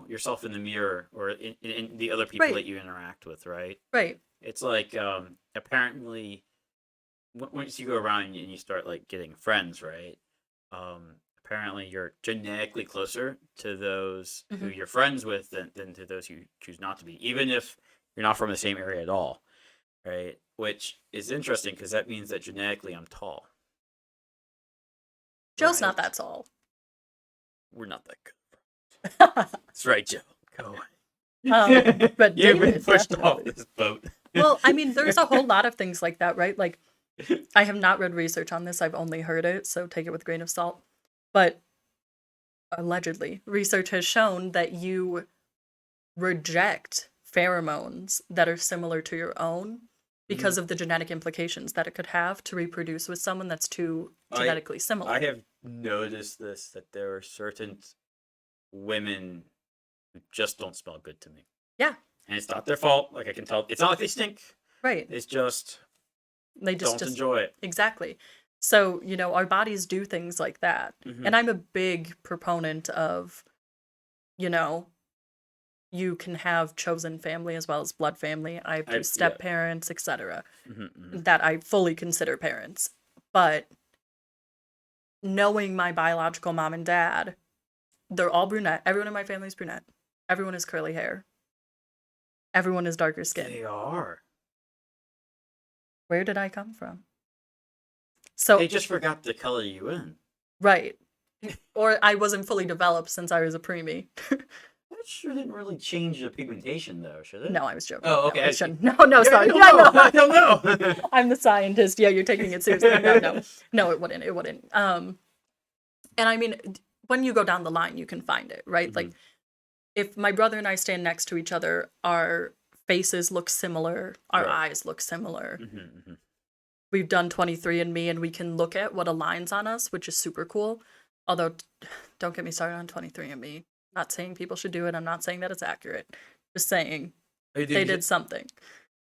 yourself in the mirror or in the other people Right. that you interact with, right? Right. It's like apparently once you go around and you start like getting friends, right? Apparently you're genetically closer to those who Mhm. you're friends with than to those you choose not to be, even if you're not from the same area at all, right? Which is interesting because that means that genetically I'm tall, Joe's not right? that tall. We're not that good. That's right, Joe. Go away. But You've been David, pushed off definitely. this boat. Well, I mean, there's a whole lot of things like that, right? Like, I have not read research on this, I've only heard it, so take it with a grain of salt. But allegedly, research has shown that you reject pheromones that are similar to your own because of the genetic implications that it could have to reproduce with someone that's too genetically similar. I have noticed this that there are certain women who just don't smell good to me. Yeah, And it's not their fault. Like I can tell, it's not like they stink. right. It's just They don't just enjoy it. exactly. So, you know, our bodies do things like that. Mhm. And I'm a big proponent of, you know, you can have chosen family as well as blood family. I have two Yeah. step parents, etc. Mhm. that I fully consider parents. But knowing my biological mom and dad, they're all brunette. Everyone in my family is brunette. Everyone has curly hair. Everyone is darker skin. They are. Where did I come from? So, They just forgot to color you in. right. Or I wasn't fully developed since I was a preemie. That sure didn't really change the pigmentation, though, should it? No, I was joking. Oh, No, okay. I shouldn't. No, sorry. I Yeah, don't know. no. I don't know. I'm the scientist. Yeah, you're taking it seriously. No, it wouldn't. It wouldn't. And I mean, when you go down the line, you can find it, right? Like, if my brother and I stand next to each other, our faces look similar, our Right. eyes look similar. Mhm. We've done 23andMe and we can look at what aligns on us, which is super cool. Although, don't get me started on 23andMe. Not saying people should do it. I'm not saying that it's accurate. Just saying they did something.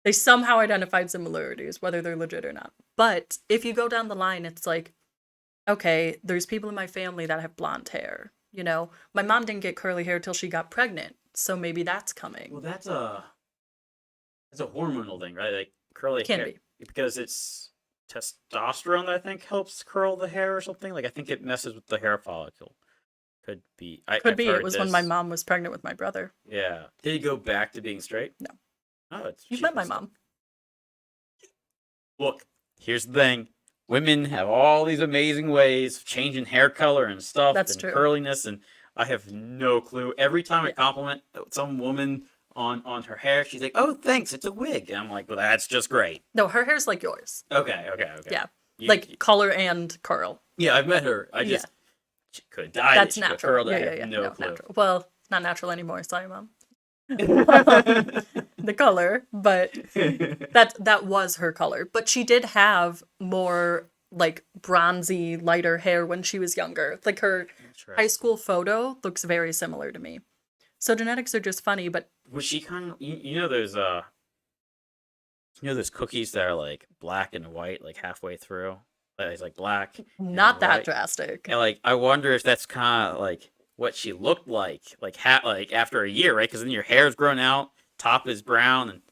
They somehow identified similarities, whether they're legit or not. But if you go down the line, it's like, okay, there's people in my family that have blonde hair. You know, my mom didn't get curly hair till she got pregnant, so maybe that's coming. Well, that's a hormonal thing, right? Like curly Can hair, be. because it's testosterone that I think helps curl the hair or something. Like I think it messes with the hair follicle. Could be. Could I've be. heard It was when my this. mom was pregnant with my brother. Yeah. Did he go back to being straight? No. Oh, it's You cheap met my and stuff. mom. Look, here's the thing. Women have all these amazing ways of changing hair color and stuff That's and true. curliness, and I have no clue. Every time I Yeah. compliment some woman on her hair, she's like, "Oh, thanks, it's a wig." And I'm like, "Well, that's just great." No, her hair's like yours. Okay. Yeah. You- Like color and curl. yeah, I've met her. I Yeah. just she could have dyed That's it. She could have natural. curled it. Yeah, I have yeah. no clue. Natural. Well, not natural anymore. Sorry, mom. The color, but that was her color. But she did have more like bronzy, lighter hair when she was younger. Like her high school photo looks very similar to me. So genetics are just funny, but Was she kind of you know those cookies that are like black and white like halfway through? It's like black. and not that white. drastic. And like I wonder if that's kind of like what she looked like like after a year, right? Because then your hair's grown out, top is brown, and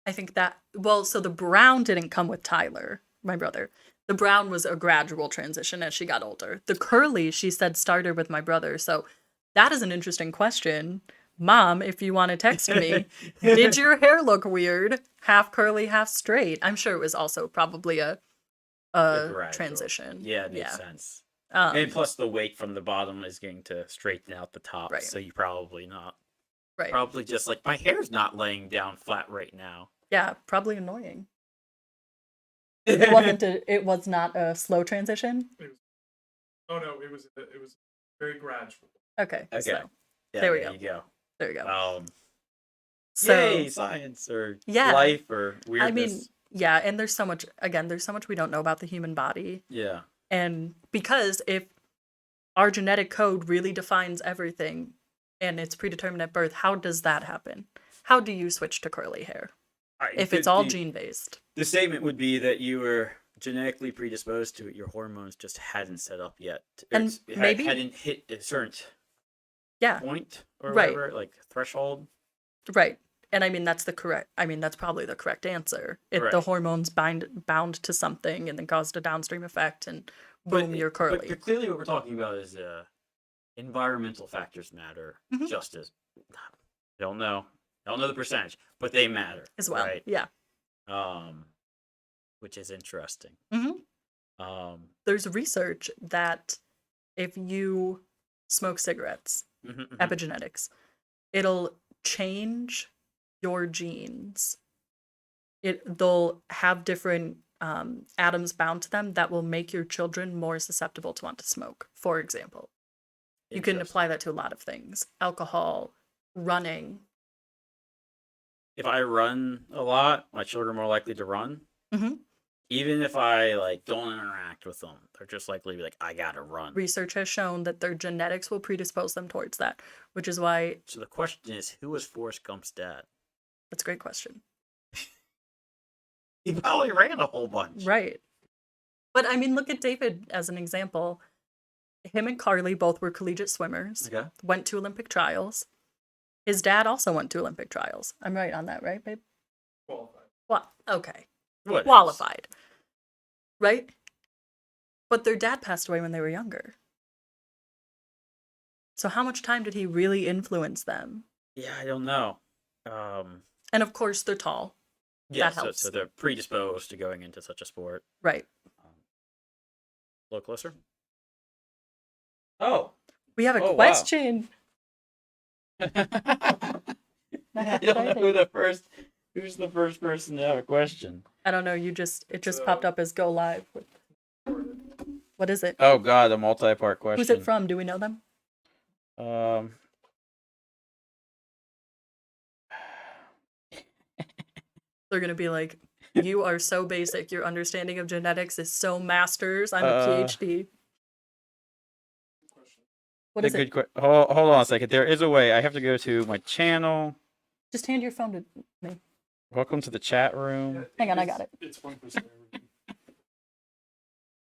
I think that, well, so the brown didn't come with Tyler, my brother. The brown was a gradual transition as she got older. The curly, she said, started with my brother. So that is an interesting question. Mom, if you want to text me, did your hair look weird? Half curly, half straight. I'm sure it was also probably a gradual. transition. Yeah, it makes sense. Um, And plus, the weight from the bottom is going to straighten out the top, Right. so you probably right. probably just like my hair's not laying down flat right now. Yeah, probably annoying. It was not a slow transition. Oh no, it was very gradual. Okay. Okay. So Yeah, there we there go. you go. there we go. So, So yay, science or yeah, life or I weirdness. mean, yeah, and there's so much. Again, there's so much we don't know about the human body, Yeah. and because if our genetic code really defines everything, and it's predetermined at birth, how does that happen? How do you switch to curly hair if it's all gene based? The statement would be that you were genetically predisposed to it. Your hormones just hadn't set up yet. And maybe hadn't hit a certain point or right, whatever, like threshold. right. And I mean that's the correct. I mean that's probably the correct answer. If the Right. hormones bound to something and then caused a downstream effect, and boom, you're curly. But clearly, what we're talking about is environmental factors matter Mhm. just as. I don't know the percentage, but they matter As well, right? yeah. Which is interesting. hmm There's research that if you smoke cigarettes, epigenetics, it'll change your genes. They'll have different atoms bound to them that will make your children more susceptible to want to smoke. For example, you can apply that to a lot of things: alcohol, running. If I run a lot, my children are more likely to run. hmm Even if I like don't interact with them, they're just likely to be like, I gotta run. Research has shown that their genetics will predispose them towards that, which is why. So the question is, who was Forrest Gump's dad? That's a great question. He probably ran a whole bunch. Right. But I mean, look at David as an example. Him and Carly both were collegiate swimmers, Okay. went to Olympic trials. His dad also went to Olympic trials. I'm right on that, right, babe? Qualified. Well, okay. What? Qualified. Right? But their dad passed away when they were younger. So how much time did he really influence them? Yeah, I don't know. And of course, they're tall. Yeah, that helps. So they're predisposed to going into such a sport. Right. A little closer. Oh. We have a Oh, wow. question. I don't know who's the first person to have a question. I don't know. It just popped up as go live. What is it? Oh God, a multi-part question. Who's it from? Do we know them? They're gonna be like, you are so basic. Your understanding of genetics is so masters. I'm a PhD. What is it? Hold on a second. There is a way. I have to go to my channel. Just hand your phone to me. Welcome to the chat room. Hang on, I got it. It's 1%.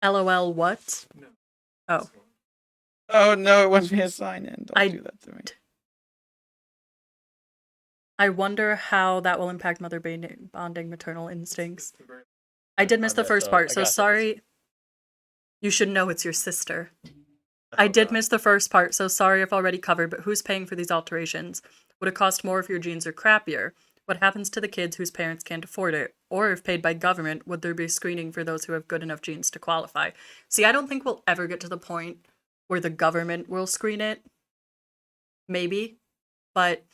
LOL what? No. Oh. Oh no, it wants me to sign in. Don't do that to me. I wonder how that will impact mother bonding maternal instincts. I did miss the first part, so sorry. You should know it's your sister. I did miss the first part, so sorry if already covered, but who's paying for these alterations? Would it cost more if your genes are crappier? What happens to the kids whose parents can't afford it? Or if paid by government, would there be screening for those who have good enough genes to qualify? See, I don't think we'll ever get to the point where the government will screen it. Maybe. But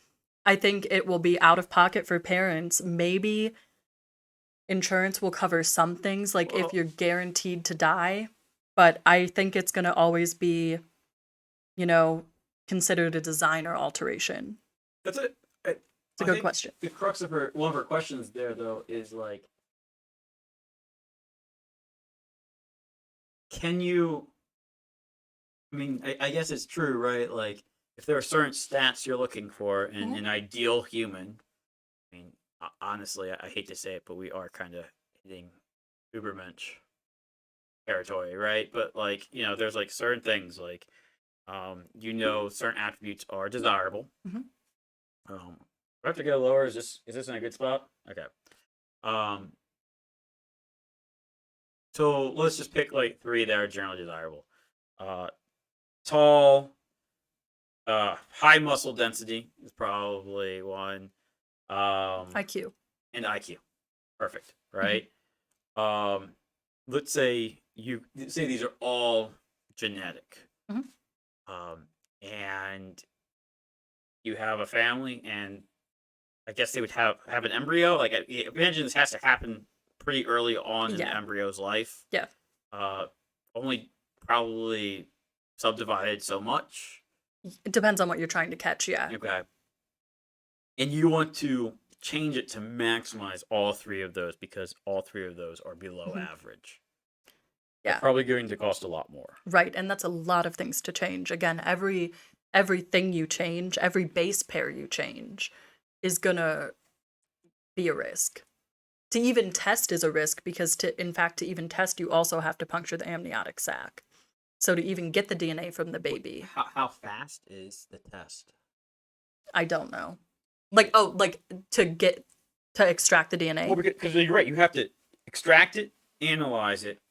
I think it will be out of pocket for parents. Maybe insurance will cover some things, like if you're guaranteed to die. But I think it's going to always be, considered a designer alteration. That's it. It's a good question. The crux of one of her questions there, though, is like, can you? I mean, I guess it's true, right? Like, if there are certain stats you're looking for in an ideal human, I mean, honestly, I hate to say it, but we are kind of hitting Ubermensch territory, right? But like, there's like certain things like, certain attributes are desirable. Mhm. Do I have to go lower? Is this in a good spot? Okay. So let's just pick like 3 that are generally desirable. Tall, high muscle density is probably one. IQ. And IQ. Perfect, right? Let's say these are all genetic. Mhm. And you have a family, and I guess they would have an embryo. Like, imagine this has to happen pretty early on in the Yeah. embryo's life. Yeah. Only probably subdivided so much. It depends on what you're trying to catch, yeah. Okay. And you want to change it to maximize all three of those because all three of those are below average. Yeah. They're probably going to cost a lot more. Right, and that's a lot of things to change. Again, everything you change, every base pair you change is gonna be a risk. To even test is a risk because in fact to even test you also have to puncture the amniotic sac. So to even get the DNA from the baby, How fast is the test? I don't know. Like to extract the DNA. Well, because you're right, you have to extract it, analyze it,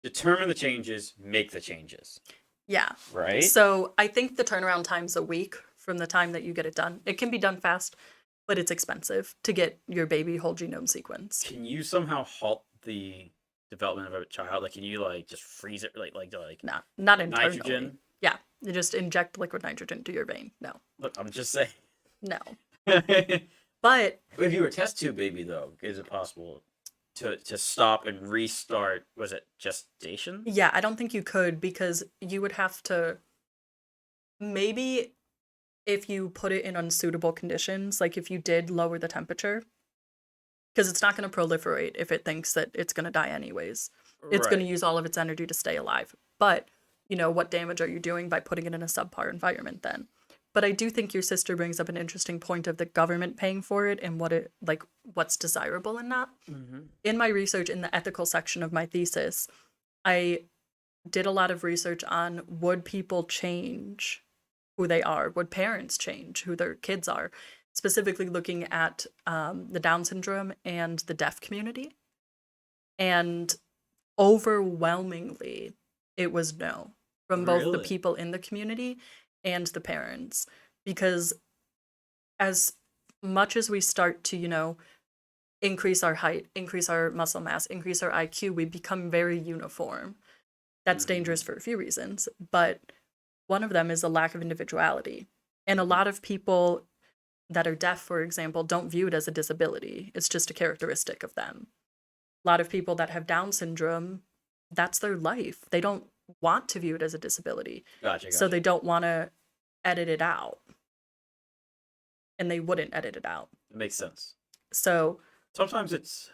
determine the changes, make the changes. Yeah. Right? So I think the turnaround time's a week from the time that you get it done. It can be done fast, but it's expensive to get your baby whole genome sequence. Can you somehow halt the development of a child? Like, can you like just freeze it, like Not internally. nitrogen? Yeah, you just inject liquid nitrogen to your vein. No, Look, I'm just saying. no. If But you were a test tube baby, though, is it possible to stop and restart? Was it gestation? yeah, I don't think you could because you would have to maybe if you put it in unsuitable conditions, like if you did lower the temperature, because it's not going to proliferate if it thinks that it's going to die anyways. It's going to use all of its energy to stay alive. But, what damage are you doing by putting it in a subpar environment then? But I do think your sister brings up an interesting point of the government paying for it and what's desirable and not. Mm-hmm. In my research in the ethical section of my thesis, I did a lot of research on would people change who they are? Would parents change who their kids are? Specifically looking at the Down syndrome and the deaf community. And overwhelmingly, it was no from both the Really? people in the community and the parents. Because as much as we start to, increase our height, increase our muscle mass, increase our IQ, we become very uniform. That's dangerous for a few reasons, but one of them is a lack of individuality. And a lot of people that are deaf, for example, don't view it as a disability. It's just a characteristic of them. A lot of people that have Down syndrome, that's their life. They don't want to view it as a disability. Gotcha. So they don't want to edit it out. And they wouldn't edit it out. It makes sense. So Sometimes it's,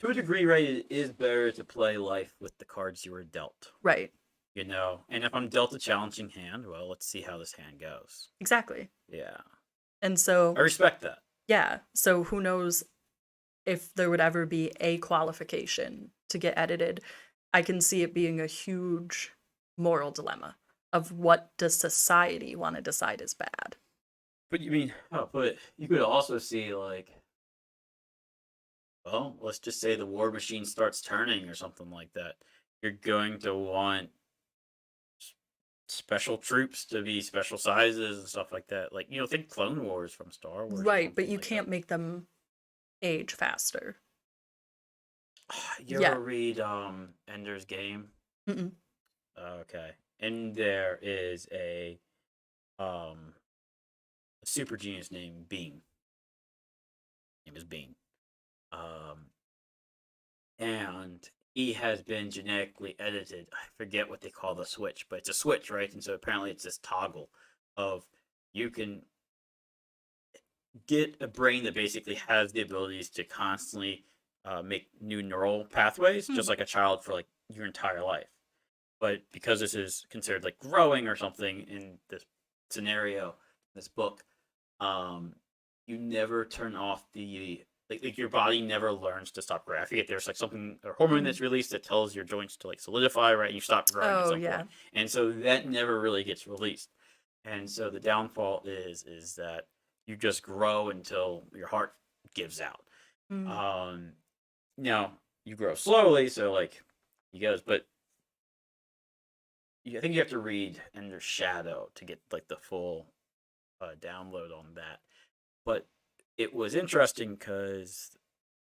to a degree, right, it is better to play life with the cards you were dealt. right. And if I'm dealt a challenging hand, well, let's see how this hand goes. Exactly. Yeah. And so I respect that. yeah, so who knows if there would ever be a qualification to get edited. I can see it being a huge moral dilemma of what does society want to decide is bad. But you could also see, like, well, let's just say the war machine starts turning or something like that. You're going to want special troops to be special sizes and stuff like that. Like, think Clone Wars from Star Wars. Right, but you can't make them age faster. You ever read Ender's Game? Mm-mm. Okay. And there is a super genius named Bean. Name is Bean. And he has been genetically edited. I forget what they call the switch, but it's a switch, right? And so apparently it's this toggle of you can get a brain that basically has the abilities to constantly make new neural pathways, just like a child for like your entire life. But because this is considered like growing or something in this scenario, this book, you never turn off the like your body never learns to stop growing. I forget there's like something a hormone that's released that tells your joints to like solidify, right? And you stop growing at some point. And so that never really gets released. And so the downfall is that you just grow until your heart gives out. Now you grow slowly, so like he goes, but I think you have to read Ender's Shadow to get like the full download on that. But it was interesting because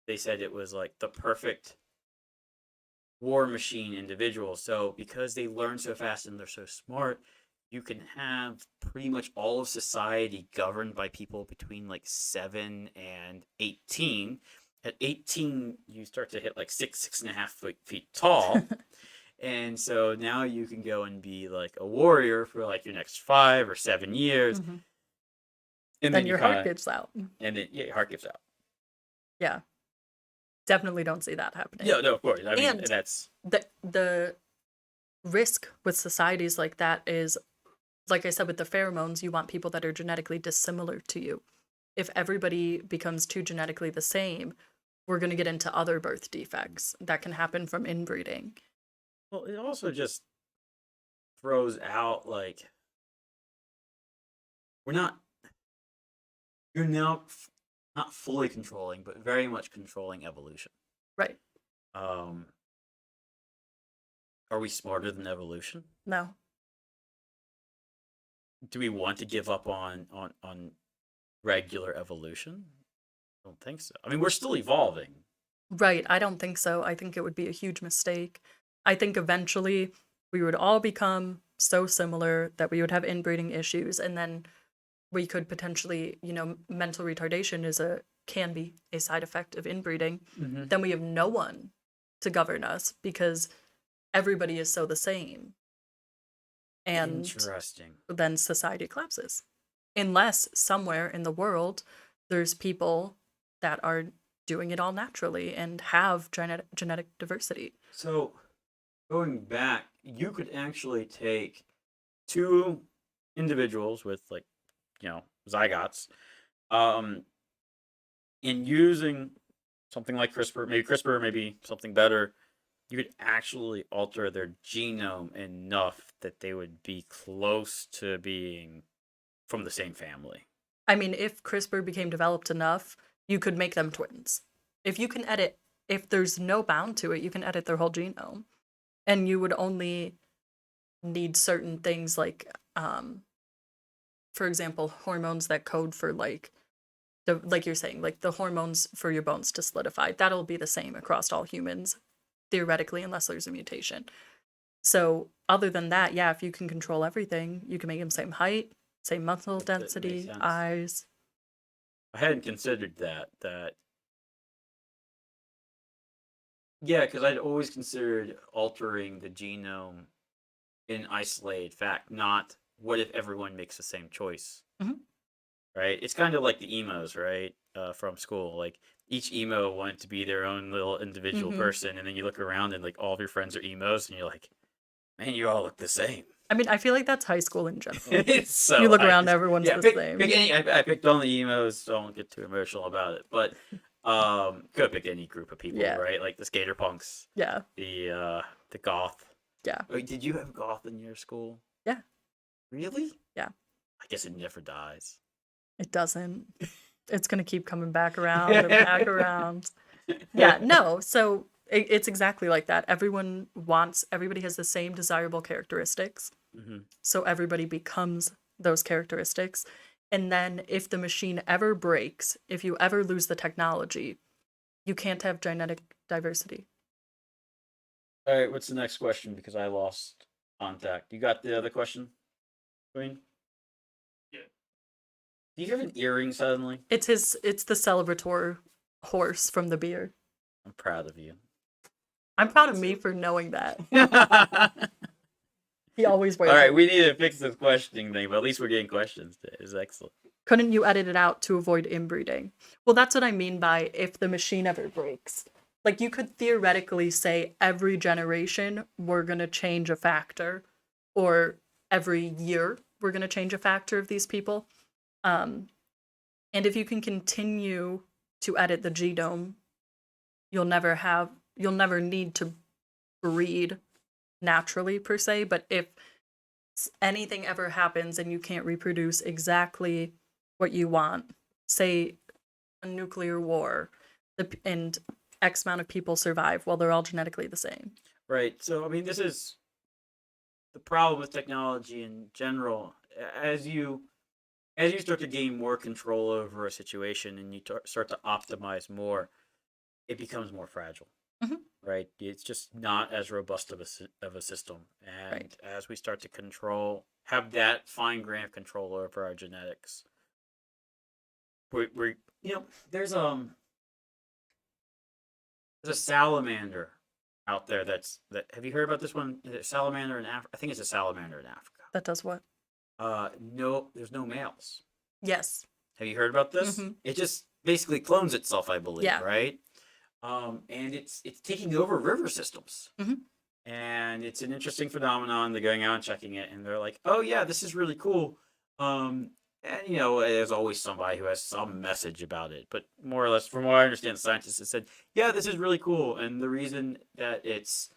they said it was like the perfect war machine individual. So because they learn so fast and they're so smart, you can have pretty much all of society governed by people between like 7 and 18. at 18 you start to hit like 6.5 feet tall. And so now you can go and be like a warrior for like your next 5 or 7 years. Mhm. And Then you your heart kinda, gives out. and then yeah, your heart gives out. Yeah, definitely don't see that happening. Yeah, no, of course. I mean, And that's the risk with societies like that is, like I said, with the pheromones, you want people that are genetically dissimilar to you. If everybody becomes too genetically the same, we're going to get into other birth defects that can happen from inbreeding. well, it also just throws out like we're not you're now not fully controlling, but very much controlling evolution. Right. Um, are we smarter than evolution? No. Do we want to give up on regular evolution? I don't think so. I mean, we're still evolving. Right. I don't think so. I think it would be a huge mistake. I think eventually we would all become so similar that we would have inbreeding issues, and then we could potentially, mental retardation can be a side effect of inbreeding. Mm-hmm. Then we have no one to govern us because everybody is so the same. And Interesting. then society collapses. Unless somewhere in the world there's people that are doing it all naturally and have genetic diversity. So, going back, you could actually take two individuals with like, zygotes, um, and using something like CRISPR, maybe something better, you could actually alter their genome enough that they would be close to being from the same family. I mean, if CRISPR became developed enough, you could make them twins. If there's no bound to it, you can edit their whole genome. And you would only need certain things like, for example, hormones that code for like you're saying, like the hormones for your bones to solidify. That'll be the same across all humans, theoretically, unless there's a mutation. So other than that, yeah, if you can control everything, you can make them same height, same muscle That makes density, sense. eyes. I hadn't considered that. Yeah, because I'd always considered altering the genome in isolated fact, not what if everyone makes the same choice. Mhm. Right? It's kind of like the emos, right? From school. Like each emo wanted to be their own little individual Mhm. person, and then you look around and like all of your friends are emos, and you're like, man, you all look the same. I mean, I feel like that's high school in general. It's so You look high. around, everyone's the same. Pick any. I picked on the emos, so I won't get too emotional about it. But could have picked any group of people, Yeah. right? Like the skater punks, Yeah, the goth. yeah, Wait, did you have goth in your school? Yeah. Really? Yeah. I guess it never dies. it doesn't. It's gonna keep coming back around and back around. Yeah, no. So it's exactly like that. Everybody has the same desirable characteristics. Hmm. So everybody becomes those characteristics. And then if the machine ever breaks, if you ever lose the technology, you can't have genetic diversity. All right, what's the next question? Because I lost contact. You got the other question, Queen? Yeah. Do you have an earring suddenly? It's the celebrator horse from the beer. I'm proud of you. I'm proud of me for knowing that. All He always wears right, it. we need to fix this questioning thing, but at least we're getting questions today. It's excellent. Couldn't you edit it out to avoid inbreeding? Well, that's what I mean by if the machine ever breaks. Like, you could theoretically say every generation we're going to change a factor, or every year we're going to change a factor of these people. And if you can continue to edit the genome, you'll never need to breed naturally per se. But if anything ever happens and you can't reproduce exactly what you want, say a nuclear war, and X amount of people survive, well, they're all genetically the same. Right. So, I mean, this is the problem with technology in general. As you start to gain more control over a situation and you start to optimize more, it becomes more fragile. Mhm. Right? It's just not as robust of a system. And Right. as we start to have that fine grain of control over our genetics, we're there's There's a salamander out there that have you heard about this one? Is it salamander in Africa? I think it's a salamander in Africa. That does what? No, there's no males. Yes. Have you heard about this? Mm-hmm. It just basically clones itself, I believe, Yeah. right? And it's taking over river systems. Mm-hmm. And it's an interesting phenomenon. They're going out and checking it, and they're like, "Oh yeah, this is really cool." And there's always somebody who has some message about it, but more or less, from what I understand, scientists have said, "Yeah, this is really cool," and the reason that it's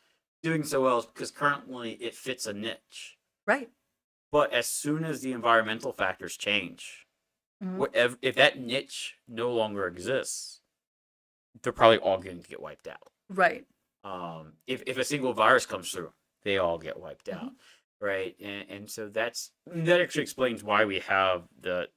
doing so well is because currently it fits a niche. Right. But as soon as the environmental factors change, Mm-hmm. if that niche no longer exists, they're probably all going to get wiped out. Right. If a single virus comes through, they all get wiped out, right? And so that actually explains why we have why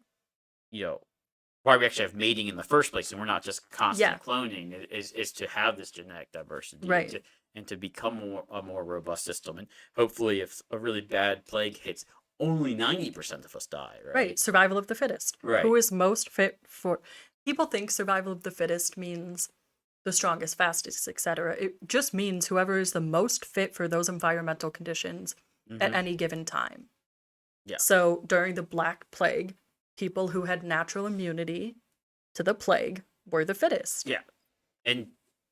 we actually have mating in the first place, and we're not just constantly cloning. Is to have this genetic diversity, right? And to become a more robust system. And hopefully, if a really bad plague hits, only 90% of us die, right? Right. Survival of the fittest. Right. Who is most fit for? People think survival of the fittest means the strongest, fastest, etc. It just means whoever is the most fit for those environmental conditions at any given time. Yeah. So during the Black Plague, people who had natural immunity to the plague were the fittest. Yeah. And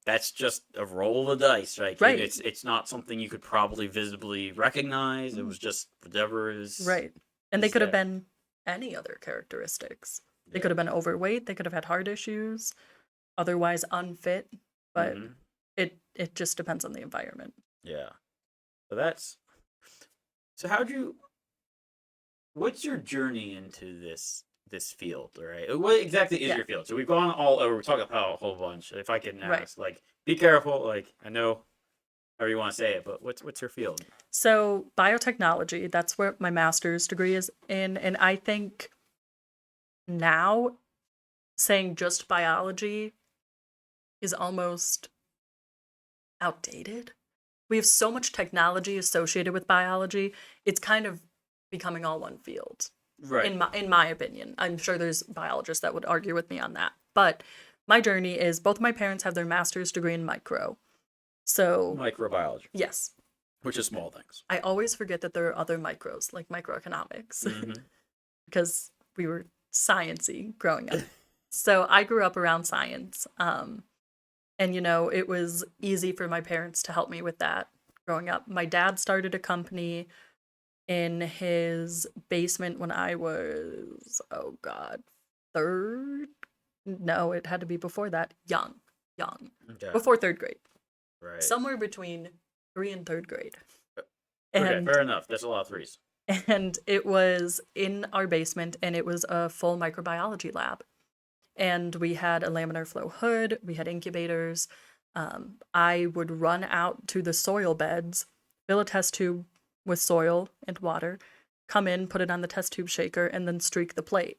that's just a roll of the dice, right? Right. It's not something you could probably visibly recognize. It was just whatever is right. And they could have been any other characteristics. They could have been overweight. They could have had heart issues, otherwise unfit. But it just depends on the environment. Yeah. So what's your journey into this field, right? What exactly is your field? So we've gone all over. We're talking about a whole bunch. If I can ask, be careful. I know however you want to say it, but what's your field? So biotechnology, that's where my master's degree is in. And I think now saying just biology is almost outdated. We have so much technology associated with biology. It's kind of becoming all one field. Right. In my opinion. I'm sure there's biologists that would argue with me on that. But my journey is both my parents have their master's degree in micro. So microbiology. Yes. Which is small things. I always forget that there are other micros, like microeconomics. Because we were sciencey growing up. So I grew up around science. And it was easy for my parents to help me with that growing up. My dad started a company in his basement when I was, third? No, it had to be before that. Young. Okay. Before third grade. Right. Somewhere between 3 and third grade. Okay, fair enough. There's a lot of threes. And it was in our basement, and it was a full microbiology lab. And we had a laminar flow hood, we had incubators. I would run out to the soil beds, fill a test tube with soil and water, come in, put it on the test tube shaker, and then streak the plate.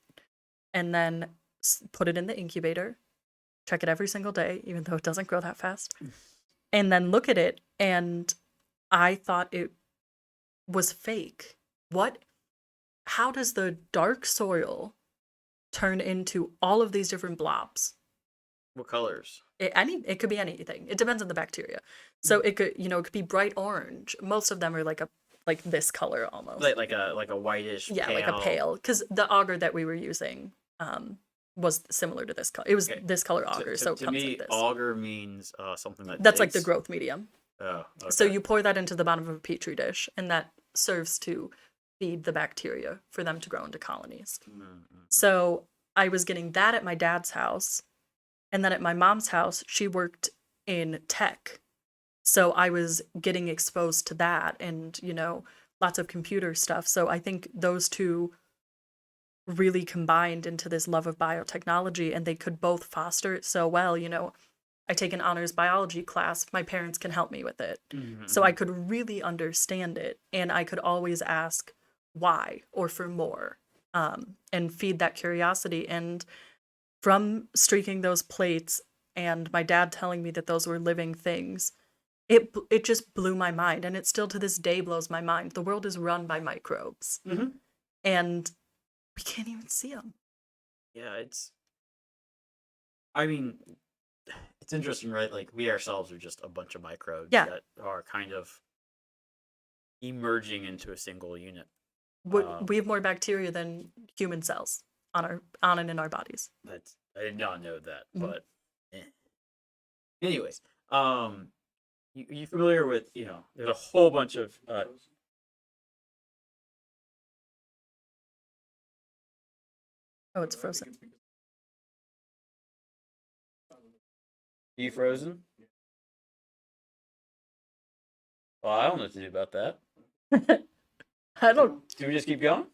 And then put it in the incubator, check it every single day, even though it doesn't grow that fast. And then look at it, and I thought it was fake. How does the dark soil turn into all of these different blobs? What colors? It could be anything. It depends on the bacteria. So it could be bright orange. Most of them are like this color almost. Like a whitish. Yeah, pale. like a pale. Because the auger that we were using was similar to this color. It was this color auger. So it to comes me, like this. auger means something that's like the growth medium. Oh, okay. So you pour that into the bottom of a petri dish, and that serves to feed the bacteria for them to grow into colonies. So I was getting that at my dad's house. And then at my mom's house, she worked in tech. So I was getting exposed to that and, lots of computer stuff. So I think those two really combined into this love of biotechnology, and they could both foster it so well. I take an honors biology class. My parents can help me with it. So I could really understand it. And I could always ask why or for more and feed that curiosity. And from streaking those plates and my dad telling me that those were living things, it just blew my mind. And it still to this day blows my mind. The world is run by microbes. And we can't even see them. Yeah, it's interesting, right? Like we ourselves are just a bunch of microbes Yeah. that are kind of emerging into a single unit. We have more bacteria than human cells on and in our bodies. I did not know that, Mhm. but anyways, you familiar with there's a whole bunch of Oh, it's frozen. defrozen. Well, I don't know what to do about that. I don't. Do we just keep going?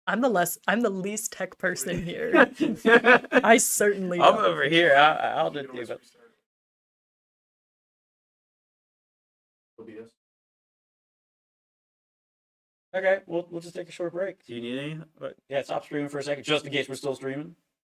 I'm the least tech person here. I certainly I'm don't. over here. I'll do it. Okay, we'll just take a short break. Do you need anything? Yeah, stop streaming for a second, just in case we're still streaming.